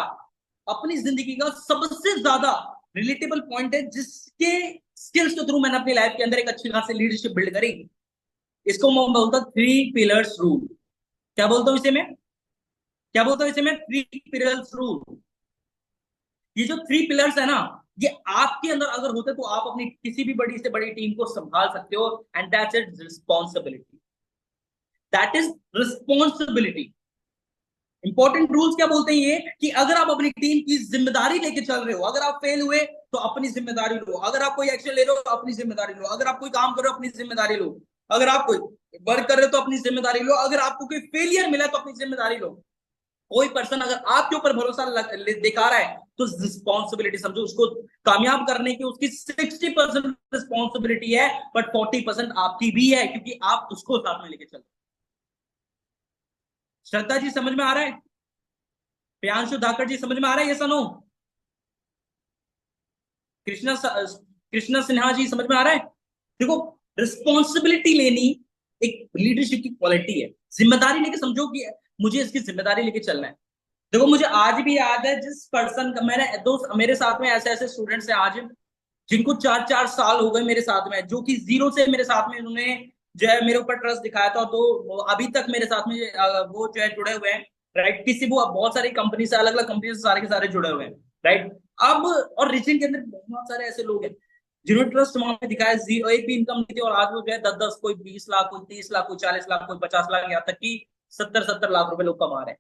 अपनी जिंदगी का सबसे ज्यादा रिलेटेबल पॉइंट है, जिसके स्किल्स के थ्रू मैंने अपनी लाइफ के अंदर एक अच्छी खासी लीडरशिप बिल्ड करी, इसको मैं बोलता हूं 3 पिलर्स रूल। क्या बोलता हूं इसे मैं? क्या बोलता हूं इसे मैं? 3 पिलर्स रूल। ये जो 3 पिलर्स है ना, ये आपके अंदर अगर होते तो आप अपनी किसी भी बड़ी से बड़ी टीम को संभाल सकते हो। And that's it, responsibility. That is responsibility. Important rules क्या बोलते हैं ये, कि अगर आप अपनी टीम की जिम्मेदारी लेके चल रहे हो, अगर आप फेल हुए तो अपनी जिम्मेदारी लो, अगर आप कोई एक्शन ले रहे हो तो अपनी जिम्मेदारी लो, अगर आप कोई काम कर रहे हो अपनी जिम्मेदारी लो, अगर आप कोई वर्क कर रहे हो तो अपनी जिम्मेदारी लो, अगर आपको कोई फेलियर मिला तो अपनी जिम्मेदारी लो। कोई पर्सन अगर आपके ऊपर भरोसा दिखा रहा है तो रिस्पॉन्सिबिलिटी समझो, उसको कामयाब करने की उसकी 60% रिस्पॉन्सिबिलिटी है, बट 40% आपकी भी है, क्योंकि आप उसको साथ में लेके चलते। श्रद्धा जी समझ में आ रहा है? प्रियांशु धाकड़ जी समझ में आ रहा है? ये सुनो। कृष्णा सिन्हा जी समझ में आ रहा है? देखो, रिस्पॉन्सिबिलिटी लेनी एक लीडरशिप की क्वालिटी है। जिम्मेदारी लेके समझो कि मुझे इसकी जिम्मेदारी लेके चलना है। देखो मुझे आज भी याद है, जिस पर्सन का मैंने दोस्त, मेरे साथ में ऐसे ऐसे स्टूडेंट्स हैं आज जिनको 4-4 साल हो गए मेरे साथ में, जो कि जीरो से मेरे साथ में उन्होंने जो है मेरे ऊपर ट्रस्ट दिखाया था, तो वो अभी तक मेरे साथ में वो जो है जुड़े हुए हैं। राइट, किसी वो बहुत सारी कंपनी से, अलग अलग कंपनी से सारे के सारे जुड़े हुए हैं, राइट। अब और रीजन के अंदर बहुत सारे ऐसे लोग हैं जिन्होंने ट्रस्ट वहां पे दिखाया, एक भी इनकम नहीं थी और आज वो जो है 10-10, कोई 20 लाख, कोई 30 लाख, कोई 40 लाख, कोई 50 लाख, यहाँ तक कि 70-70 लाख रुपए लोग कमा रहे हैं।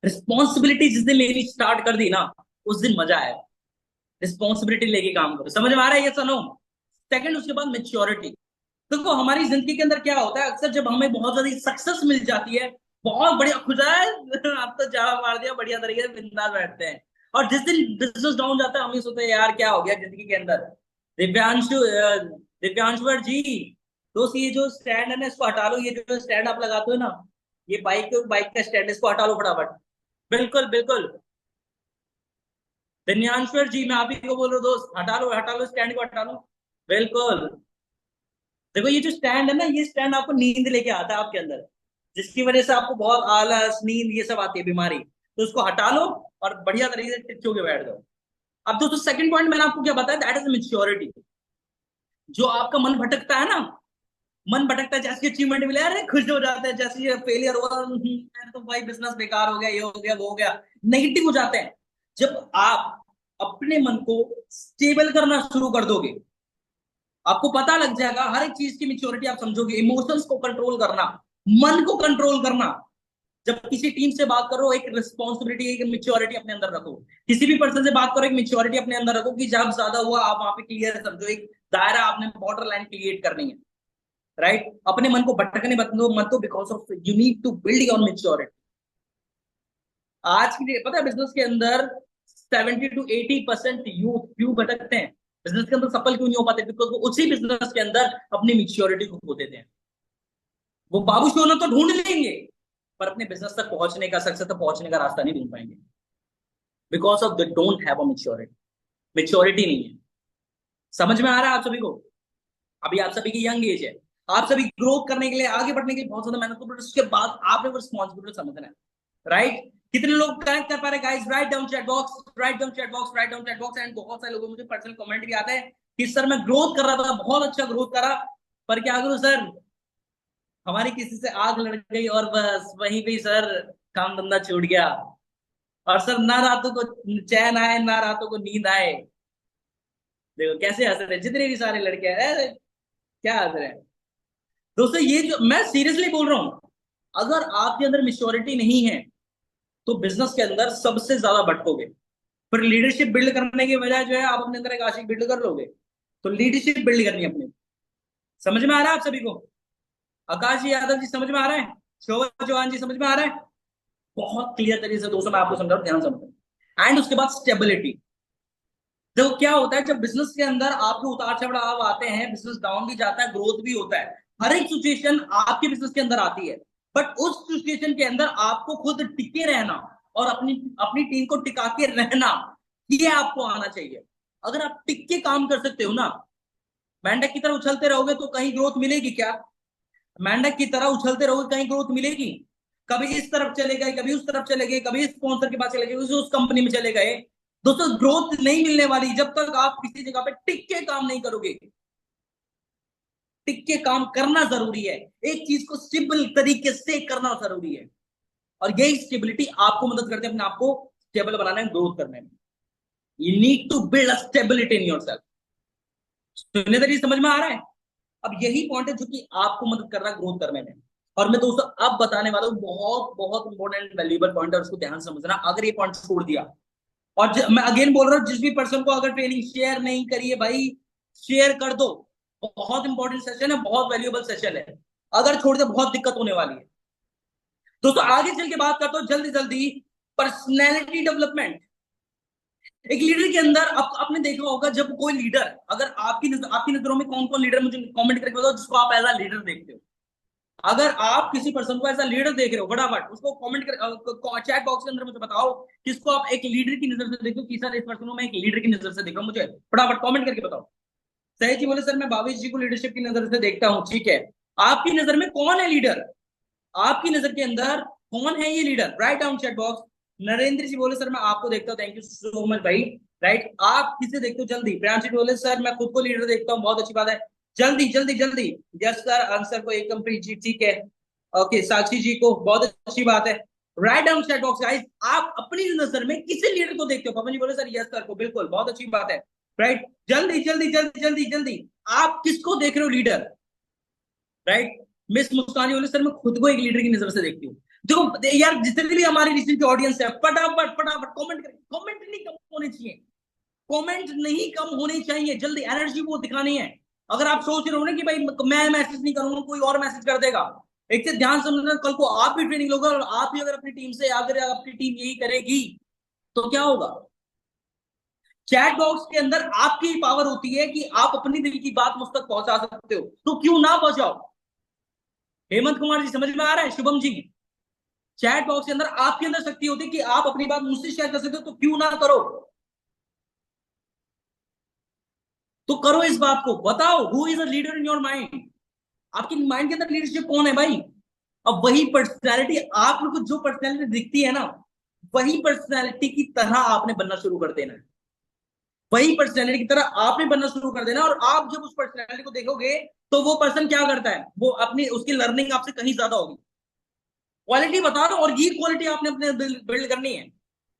रिस्पॉन्सिबिलिटी जिस दिन लेनी स्टार्ट कर दी ना, उस दिन मजा आया। रिस्पॉन्सिबिलिटी लेके काम करो, समझ में आ रहा है ये सनो? सेकंड, उसके बाद मेच्योरिटी। देखो हमारी जिंदगी के अंदर क्या होता है, अक्सर जब हमें बहुत ज्यादा सक्सेस मिल जाती है, बहुत बढ़िया खुदा है आप तो जाड़ा मार दिया, बढ़िया तरीके से बिंदास बैठते हैं। और जिस दिन बिजनेस डाउन जाता है, हम ये सोचते हैं यार क्या हो गया जिंदगी के अंदर। दिव्यांशु दिव्यांशवर जी, दोस्त ये जो स्टैंड है ना इसको हटा लो, ये जो स्टैंड आप लगाते हो ना, ये बाइक बाइक का स्टैंड, इसको हटा लो फटाफट। बिल्कुल बिल्कुल, दिव्यांशवर जी, मैं आप ही को बोल रहा हूँ दोस्त, हटा लो स्टैंड को हटा लो। बिल्कुल। देखो ये जो स्टैंड है ना, ये स्टैंड आपको नींद लेके आता है आपके अंदर, जिसकी वजह से आपको बहुत आलस, नींद, ये सब आती है, बीमारी। तो उसको हटा लो और बढ़िया तरीके से टिक के बैठ जाओ। अब दोस्तों सेकंड पॉइंट मैंने आपको क्या बताया, दैट इज मेच्योरिटी। जो आपका मन भटकता है ना, मन भटकता है, जैसे अचीवमेंट मिले अरे खुश हो जाते हैं, जैसे ये फेलियर हुआ मैंने तो भाई बिजनेस बेकार हो गया, ये हो गया, वो हो गया, नेगेटिव हो जाते हैं। जब आप अपने मन को स्टेबल करना शुरू कर दोगे, आपको पता लग जाएगा हर एक चीज की मेच्योरिटी आप समझोगे, इमोशंस को कंट्रोल करना, मन को कंट्रोल करना। जब किसी टीम से बात करो, एक रिस्पॉन्सिबिलिटी, एक मेच्योरिटी अपने अंदर रखो। किसी भी पर्सन से बात करो, एक मेच्योरिटी अपने अंदर रखो कि जब ज्यादा हुआ आप वहां पे क्लियर समझो, एक दायरा आपने, बॉर्डर लाइन क्रिएट करनी है, राइट। अपने मन को भटकने मत दो, because of you need to build your maturity. आज की पता है बिजनेस के अंदर 70 to 80% यूथ क्यों भटकते हैं, बिजनेस के अंदर सफल क्यों नहीं हो पाते, बिकॉज वो उसी बिजनेस के अंदर अपनी मेच्योरिटी को खो देते हैं। वो बाबू सोना तो ढूंढ लेंगे, पर अपने बिजनेस तक पहुंचने का, सक्सेस तक पहुंचने का रास्ता नहीं ढूंढ पाएंगे, because of they don't have a maturity. Maturity नहीं है। समझ में आ रहा है आप सभी को? अभी आप सभी की यंग एज है, आप सभी ग्रोथ करने के लिए, आगे बढ़ने के लिए बहुत ज्यादा मेहनत करो, उसके बाद आपने वो रिस्पॉन्सिबिलिटी समझना है, राइट। कितने लोग कनेक्ट कर पा रहे guys? Write down chat box, right down chat box, right down chat box. And बहुत सारे लोगों मुझे पर्सनल कमेंट भी आता है कि सर मैं ग्रोथ कर रहा था, बहुत अच्छा ग्रोथ करा, पर क्या करूं सर, हमारी किसी से आग लड़ गई और बस वहीं पे सर काम धंधा छूट गया। और सर ना रातों को चैन आए, ना रातों को नींद आए। देखो कैसे हंस रहे जितने भी सारे लड़के हैं, अरे क्या हंस रहे हैं दोस्तों। ये जो मैं सीरियसली बोल रहा हूं, अगर आपके अंदर मेच्योरिटी नहीं है तो बिजनेस के अंदर सबसे ज्यादा भटकोगे। फिर लीडरशिप बिल्ड करने के बजाय जो है आप अपने अंदर एक आशिक बिल्ड कर लोगे। तो लीडरशिप बिल्ड करनी है अपनी। समझ में आ रहा है आप सभी को? आकाश जी, यादव जी, समझ में आ रहा है? शोभा चौहान जी, समझ में आ रहा है? बहुत क्लियर तरीके से दोस्तों मैं आपको समझा, ध्यान समझो। एंड उसके बाद स्टेबिलिटी। देखो क्या होता है, जब बिजनेस के अंदर आपके उतार चढ़ाव आते हैं, बिजनेस डाउन भी जाता है, ग्रोथ भी होता है, हर एक सिचुएशन आपके बिजनेस के अंदर आती है। बट उस सिचुएशन के अंदर आपको खुद टिके रहना और अपनी अपनी टीम को टिका के रहना, ये आपको आना चाहिए। अगर आप टिक के काम कर सकते हो ना, मेंढक की तरह उछलते रहोगे तो कहीं ग्रोथ मिलेगी क्या? मेंढक की तरह उछलते रहोगे कहीं ग्रोथ मिलेगी? कभी इस तरफ चले गए, कभी उस तरफ चले गए, कभी इस स्पॉन्सर के पास चले गए, उस कंपनी में चले गए। दोस्तों ग्रोथ नहीं मिलने वाली जब तक आप किसी जगह पे टिक के काम नहीं करोगे। टिक के काम करना जरूरी है, एक चीज को स्टेबल तरीके से करना जरूरी है। और यही स्टेबिलिटी आपको मदद करते हैं अपने आप को स्टेबल बनाने में, ग्रोथ करने में। You need to build a stability in yourself. सुनने तरीके समझ में आ रहा है? अब यही पॉइंट है जो कि आपको मदद कर रहा है ग्रोथ करने में। और मैं दोस्तों अब बताने वाला हूं बहुत बहुत इंपॉर्टेंट वैल्यूएबल पॉइंट है, उसको ध्यान से समझना। अगर ये पॉइंट छोड़ दिया, और मैं अगेन बोल रहा हूं, जिस भी पर्सन को अगर ट्रेनिंग शेयर नहीं करिए भाई, शेयर कर दो। बहुत इंपॉर्टेंट सेशन है, बहुत वैल्यूएबल सेशन है। अगर छोड़ दे बहुत दिक्कत होने वाली है। दोस्तों आगे चल के बात करता हूं जल्दी जल्दी, पर्सनैलिटी डेवलपमेंट। एक लीडर के अंदर आपने देखा होगा, जब कोई लीडर, अगर आपकी नजरों में कौन कौन लीडर, मुझे कमेंट करके बताओ जिसको आप एज अ लीडर देखते हो। अगर आप किसी पर्सन को एज अ लीडर देख रहे हो, फटाफट उसको कमेंट कर, चैट बॉक्स के अंदर मुझे बताओ किसको आप एक लीडर की नजर से देखो, कि सर इस पर्सन को मैं एक लीडर की नजर से देख रहा हूं, मुझे फटाफट कमेंट करके बताओ। सही जी बोले सर मैं भावेश जी को लीडरशिप की नजर से देखता हूं, ठीक है। आपकी नजर में कौन है लीडर? आपकी नजर के अंदर कौन है ये leader? Write down chat box. Narendra ji बोले सर मैं आपको देखता हूँ, थैंक यू सो मच भाई। राइट, आप किसे देखते हो जल्दी? प्रियांश जी बोले सर मैं खुद को लीडर देखता हूँ, बहुत अच्छी बात है। जल्दी जल्दी जल्दी, यस सर, आंसर को एकदम जी, ठीक है। ओके, साक्षी जी को बहुत अच्छी बात है। Right down chat box guys, आप अपनी नजर में किसी लीडर को देखते हो? पवन जी बोले सर यस सर को, बिल्कुल बहुत अच्छी बात है। राइट, जल्दी जल्दी जल्दी जल्दी जल्दी, आप किसको देख रहे हो लीडर? राइट, मिस मुस्कानी बोले सर मैं खुद को एक लीडर की नजर से देखती हूँ। देखो यार, जितने भी हमारी रिसेंट ऑडियंस है, फटाफट फटाफट कमेंट करें। कमेंट नहीं कम होने चाहिए, कमेंट नहीं कम होने चाहिए, जल्दी एनर्जी वो दिखानी है। अगर आप सोच रहे हो ना कि भाई मैं मैसेज नहीं करूंगा, कोई और मैसेज कर देगा, एक से ध्यान समझना, कल को आप भी ट्रेनिंग लोगे और आप भी अगर अपनी टीम से, अगर आपकी टीम यही करेगी तो क्या होगा? चैट बॉक्स के अंदर आपकी पावर होती है कि आप अपनी दिल की बात मुझ तक पहुंचा सकते हो, तो क्यों ना पहुंचाओ? हेमंत कुमार जी समझ में आ रहा है? शुभम जी, चैट बॉक्स के अंदर आपके अंदर शक्ति होती है कि आप अपनी बात मुझसे शेयर कर सकते हो, तो क्यों ना करो? तो करो इस बात को, बताओ who is a leader in your mind. आपकी माइंड के अंदर लीडरशिप कौन है भाई? अब वही पर्सनैलिटी, आप लोग को जो पर्सनैलिटी दिखती है ना, वही पर्सनैलिटी की तरह आपने बनना शुरू कर देना है। वही पर्सनैलिटी की तरह आपने बनना शुरू कर देना, और आप जब उस पर्सनैलिटी को देखोगे तो वो पर्सन क्या करता है, वो अपनी उसकी लर्निंग आपसे कहीं ज्यादा होगी। क्वालिटी बता रहा हूं, और ये क्वालिटी आपने अपने बिल्ड करनी है।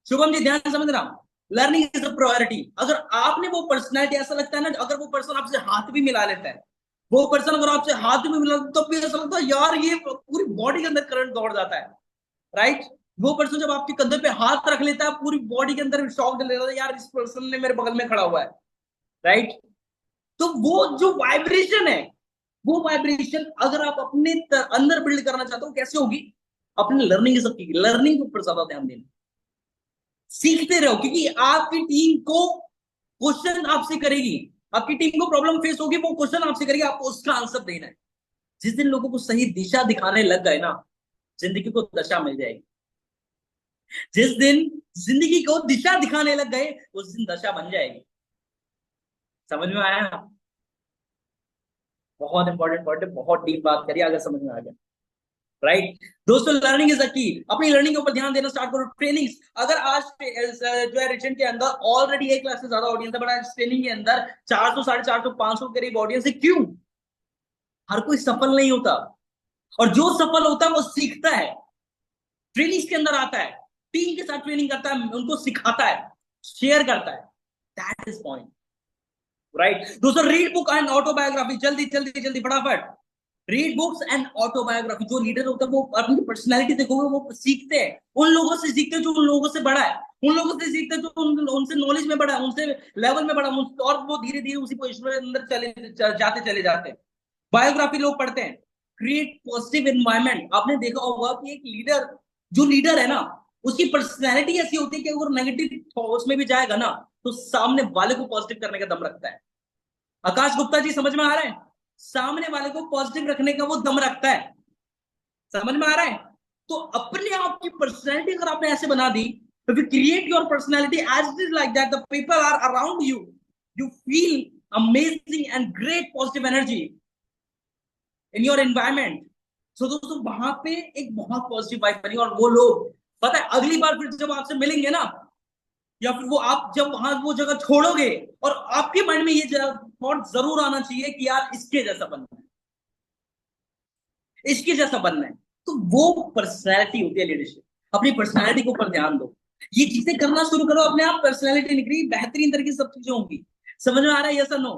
शुभम जी ध्यान से समझना, लर्निंग इज अ प्रायोरिटी। अगर आपने वो पर्सनैलिटी, ऐसा लगता है ना, अगर वो पर्सन आपसे हाथ भी मिला लेता है, वो पर्सन अगर आपसे हाथ भी मिला तो भी ऐसा लगता है यार ये पूरी बॉडी के अंदर करंट दौड़ जाता है। राइट, वो पर्सन जब आपके कंधे पे हाथ रख लेता है, पूरी बॉडी के अंदर शॉक डल जाता है, यार इस पर्सन ने मेरे बगल में खड़ा हुआ है। राइट, तो वो जो वाइब्रेशन है, वो वाइब्रेशन अगर आप अपने अंदर बिल्ड करना चाहते हो, कैसे होगी? अपनी लर्निंग सबकी, लर्निंग के ऊपर ज्यादा ध्यान देना, सीखते रहो, क्योंकि आपकी टीम को क्वेश्चन आपसे करेगी, आपकी टीम को प्रॉब्लम फेस होगी, वो क्वेश्चन आपसे करेगी, आपको उसका आंसर देना है। जिस दिन लोगों को सही दिशा दिखाने लग गए ना, जिंदगी को दशा मिल जाएगी। जिस दिन जिंदगी को दिशा दिखाने लग गए, उस दिन दशा बन जाएगी। समझ में आया? बहुत इंपॉर्टेंट पॉइंट है, बहुत डीप बात करिए, अगर समझ में आ गया। राइट दोस्तों, लर्निंग इज द की। अपनी लर्निंग के ऊपर ध्यान देना स्टार्ट करो। ट्रेनिंग, अगर आज जो है रिटेन के अंदर ऑलरेडी 1 लाख से ज्यादा ऑडियंस है, बट आज ट्रेनिंग के अंदर 400, 450, 500 करीब ऑडियंस है। क्यों? हर कोई सफल नहीं होता, और जो सफल होता है वो सीखता है, ट्रेनिंग के अंदर आता है, टीम के साथ ट्रेनिंग करता है, उनको सिखाता है, शेयर करता है। That is point. राइट दोस्तों, रीड बुक एंड ऑटोबायोग्राफी, जल्दी जल्दी जल्दी फटाफट। Read books and autobiography. जो लीडर होता है वो अपनी पर्सनैलिटी देखोगे, वो सीखते हैं, उन लोगों से सीखते हैं जो उन लोगों से बड़ा है, उन लोगों से सीखते हैं जो उनसे नॉलेज में बड़ा है, उनसे लेवल में बड़ा है, और वो धीरे धीरे उसी पोजिशन में अंदर चले जाते हैं। बायोग्राफी लोग पढ़ते हैं। Create positive environment. आपने देखा होगा कि एक लीडर, जो लीडर है ना, उसकी पर्सनैलिटी ऐसी होती है कि अगर नेगेटिव थॉट्स में भी जाएगा ना, तो सामने वाले को पॉजिटिव करने का दम रखता है। आकाश गुप्ता जी समझ में आ रहा है? सामने वाले को पॉजिटिव रखने का वो दम रखता है। समझ में आ रहा है? तो अपने आप की पर्सनैलिटी अगर आपने ऐसे बना दी, तो if you create your personality as it is like that, the people are around you, you feel amazing and great positive energy in your environment. So दोस्तों, वहां पे एक बहुत पॉजिटिव वाइब बनी, और वो लोग, पता है, अगली बार फिर जब आपसे मिलेंगे ना, या फिर वो आप जब वहां वो जगह छोड़ोगे, और आपके माइंड में ये थॉट जरूर आना चाहिए कि यार इसके जैसा बनना है, इसके जैसा बनना है। तो वो पर्सनैलिटी होती है लीडरशिप। अपनी पर्सनैलिटी के ऊपर ध्यान दो, ये चीजें करना शुरू करो, अपने आप पर्सनैलिटी निकली बेहतरीन तरीके से सब चीजें होंगी। समझ में आ रहा है? यस और नो?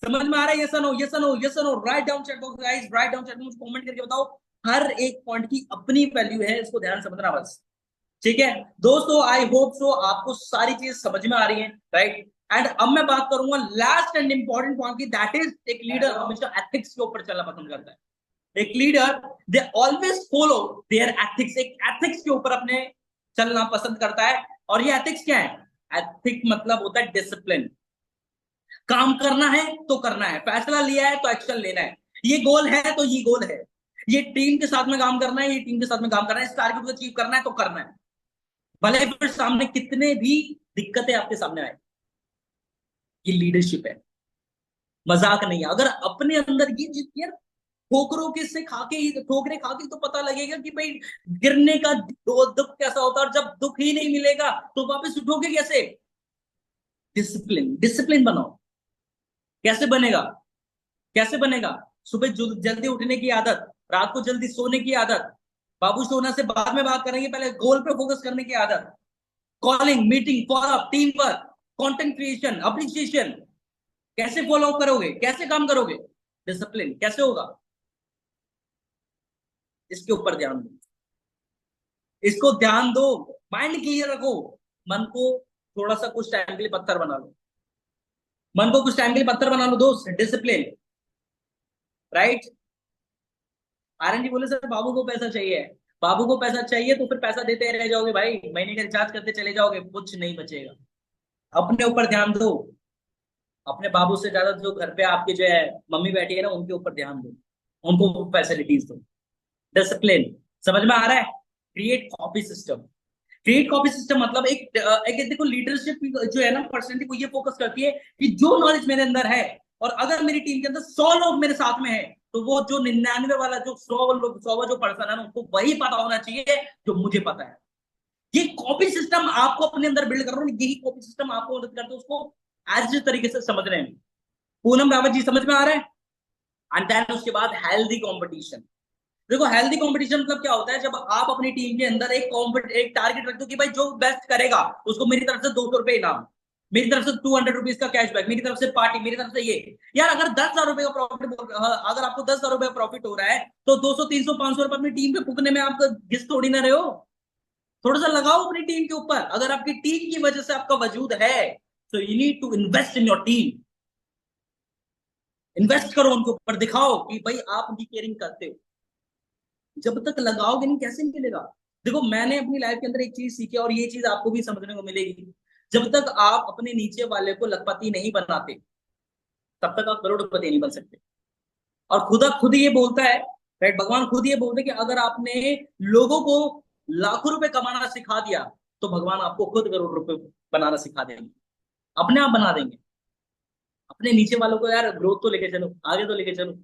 समझ में आ रहा है? यस और नो? यस और नो? यस और no? Write down chat box guys, write down chat box, comment करके बताओ। हर एक पॉइंट की अपनी वैल्यू है, इसको ध्यान समझना बस। ठीक है दोस्तों, आई होप सो आपको सारी चीज समझ में आ रही है। राइट, एंड अब मैं बात करूंगा लास्ट एंड इंपॉर्टेंट पॉइंट की, दैट इज एक लीडर हमेशा एथिक्स के ऊपर चलना पसंद करता है। एक leader, they always follow their ethics, एक एथिक्स के ऊपर अपने चलना पसंद करता है। और ये एथिक्स क्या है? एथिक मतलब होता है डिसिप्लिन। काम करना है तो करना है, फैसला लिया है तो एक्शन लेना है, ये गोल है तो ये गोल है, ये टीम के साथ में काम करना है, ये टीम के साथ में काम करना है, इस टारगेट को अचीव करना है तो करना है, भले फिर सामने कितने भी दिक्कतें आपके सामने आए। ये लीडरशिप है, मजाक नहीं है। अगर अपने अंदर ये यार, ठोकरों के से खाके ही, ठोकरे खाके तो पता लगेगा कि भाई गिरने का दुख कैसा होता है, और जब दुख ही नहीं मिलेगा तो वापस उठोगे कैसे? डिसिप्लिन, डिसिप्लिन बनाओ। कैसे बनेगा? कैसे बनेगा? सुबह जल्दी उठने की आदत, रात को जल्दी सोने की आदत, बाबू सोना से बाद में बात करेंगे, पहले गोल पे फोकस करने की आदत। Calling, meeting, follow up, team work, content creation, appreciation, कैसे फॉलो अप करोगे, कैसे काम करोगे, डिसिप्लिन कैसे होगा, इसके ऊपर ध्यान दो, इसको ध्यान दो। माइंड क्लियर रखो। मन को थोड़ा सा कुछ टाइम के लिए पत्थर बना लो, मन को कुछ टाइम के लिए पत्थर बना लो दोस्त। Discipline, right. आरएन जी बोले सर बाबू को पैसा चाहिए। बाबू को पैसा चाहिए तो फिर पैसा देते रह जाओगे भाई, महीने का रिचार्ज करते चले जाओगे, कुछ नहीं बचेगा। अपने ऊपर ध्यान दो। अपने बाबू से ज्यादा जो घर पे आपके जो है मम्मी बैठी है ना, उनके ऊपर ध्यान दो, उनको फैसिलिटीज दो। डिसिप्लिन समझ में आ रहा है। Create copy system. Create copy system मतलब एक देखो, लीडरशिप जो है ना पर्सनैलिटी, वो ये फोकस करती है कि जो नॉलेज मेरे अंदर है, और अगर मेरी टीम के अंदर 100 लोग मेरे साथ में है, तो वो जो 99 वाला जो 100 जो पर्सन है ना, उनको वही पता होना चाहिए जो मुझे पता है। ये कॉपी सिस्टम आपको अपने अंदर बिल्ड कर रहा हूं, यही कॉपी सिस्टम आपको मदद करता है उसको एज तरीके से समझने में। पूनम रावत जी समझ में आ रहा है। एंड देन उसके बाद हेल्दी कंपटीशन। देखो हेल्दी कंपटीशन मतलब क्या होता है, जब आप अपनी टीम के अंदर एक टारगेट रखते हो कि भाई जो बेस्ट करेगा उसको मेरी तरफ से 200 रुपए इनाम, मेरी तरफ से 200 रुपीज का कैशबैक, मेरी तरफ से पार्टी, मेरी तरफ से ये। यार अगर 10,000 रुपए का प्रॉफिट, अगर आपको 10,000 रुपए का प्रॉफिट हो रहा है, तो 200 300 500 रुपए अपनी टीम पे फूकने में आप घिस थोड़ी ना रहे हो। थोड़ा सा लगाओ अपनी टीम के ऊपर। अगर आपकी टीम की वजह से आपका वजूद है, तो you need to invest in your team. Invest करो उनके ऊपर, दिखाओ कि भाई आप उनकी केयरिंग करते हो। जब तक लगाओगे नहीं कैसे मिलेगा। देखो मैंने अपनी लाइफ के अंदर एक चीज सीखी, और ये चीज आपको भी समझने को मिलेगी। जब तक आप अपने नीचे वाले को लखपति नहीं बनाते, तब तक आप करोड़पति नहीं बन सकते। और खुदा खुद ये बोलता है, राइट, भगवान खुद ये बोलते हैं कि अगर आपने लोगों को लाखों रुपए कमाना सिखा दिया, तो भगवान आपको खुद करोड़ रुपए बनाना सिखा देंगे, अपने आप बना देंगे। अपने नीचे वालों को यार ग्रोथ तो लेके चलो, आगे तो लेके चलो।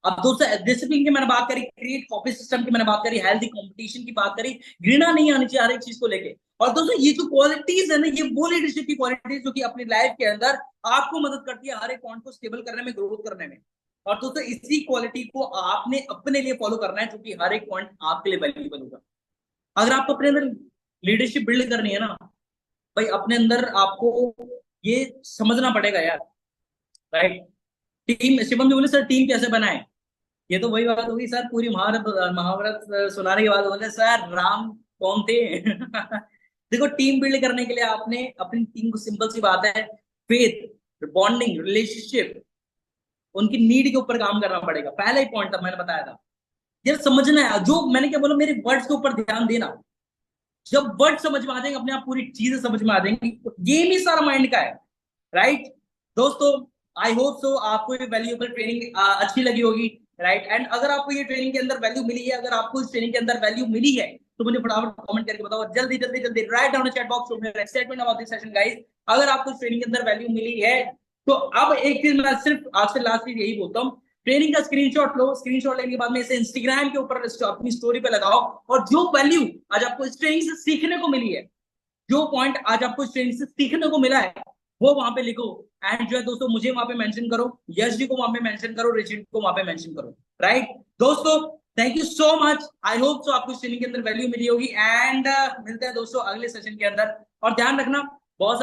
अब दोस्तों डिसिप्लिन की मैंने बात करी, क्रिएट कॉपी सिस्टम की मैंने बात करी, हेल्दी कंपटीशन की बात करी, घृणा नहीं आनी चाहिए हर एक चीज को लेके। और दोस्तों ये जो क्वालिटीज है ना, ये वो लीडरशिप की क्वालिटीज जो कि अपनी लाइफ के अंदर आपको मदद करती है हर एक पॉइंट को स्टेबल करने में, ग्रोथ करने में। और दोस्तों इसी क्वालिटी को आपने अपने लिए फॉलो करना है, क्योंकि हर एक पॉइंट आपके लिए वैल्यूबल होगा। अगर आपको अपने अंदर लीडरशिप बिल्ड करनी है ना भाई, अपने अंदर आपको ये समझना पड़ेगा यार, राइट। टीम, शिवम जी बोले सर टीम कैसे बनाए। ये तो वही बात होगी सर, पूरी महाभारत महाभारत सुनाने के बाद बोले सर राम कौन थे। देखो टीम बिल्ड करने के लिए आपने अपनी टीम को, सिंपल सी बात है, फेथ, बॉन्डिंग, रिलेशनशिप, उनकी नीड के ऊपर काम करना पड़ेगा। पहला ही पॉइंट था मैंने बताया था, यार समझना है। जो मैंने क्या बोला, मेरे वर्ड्स के ऊपर ध्यान देना। जब वर्ड समझ में आ जाएंगे, अपने आप पूरी चीजें समझ में आ जाएंगी। गेम ही सारा माइंड का है, राइट। दोस्तों आई होप सो आपको ये वैल्यूएबल ट्रेनिंग अच्छी लगी होगी, राइट। एंड अगर आपको ये ट्रेनिंग के अंदर वैल्यू मिली है, अगर आपको इस ट्रेनिंग के अंदर वैल्यू मिली है, तो मुझे फटाफट कमेंट करके बताओ। जल्दी जल्दी जल्दी राइट डाउन चैट बॉक्स में excitement about this session guys. अगर आपको इस ट्रेनिंग के अंदर वैल्यू मिली है, तो अब एक चीज मैं सिर्फ आपसे लास्ट चीज यही बोलता हूँ, ट्रेनिंग का स्क्रीनशॉट लो। स्क्रीनशॉट लेने के बाद में इसे इंस्टाग्राम के ऊपर अपनी स्टोरी पे लगाओ, और जो वैल्यू आज आपको इस ट्रेनिंग से सीखने को मिली है, जो पॉइंट आज आपको इस ट्रेनिंग से सीखने को मिला है, वो वहां पे लिखो। एंड जो है दोस्तों, मुझे वहां पे मेंशन करो, यश जी को वहां पे मेंशन करो, रिचित को वहां पे मेंशन करो, राइट। दोस्तों thank you so much. I hope so आपको इस ट्रेनिंग के अंदर वैल्यू मिली होगी। एंड मिलते हैं दोस्तों अगले सेशन के अंदर। और ध्यान रखना,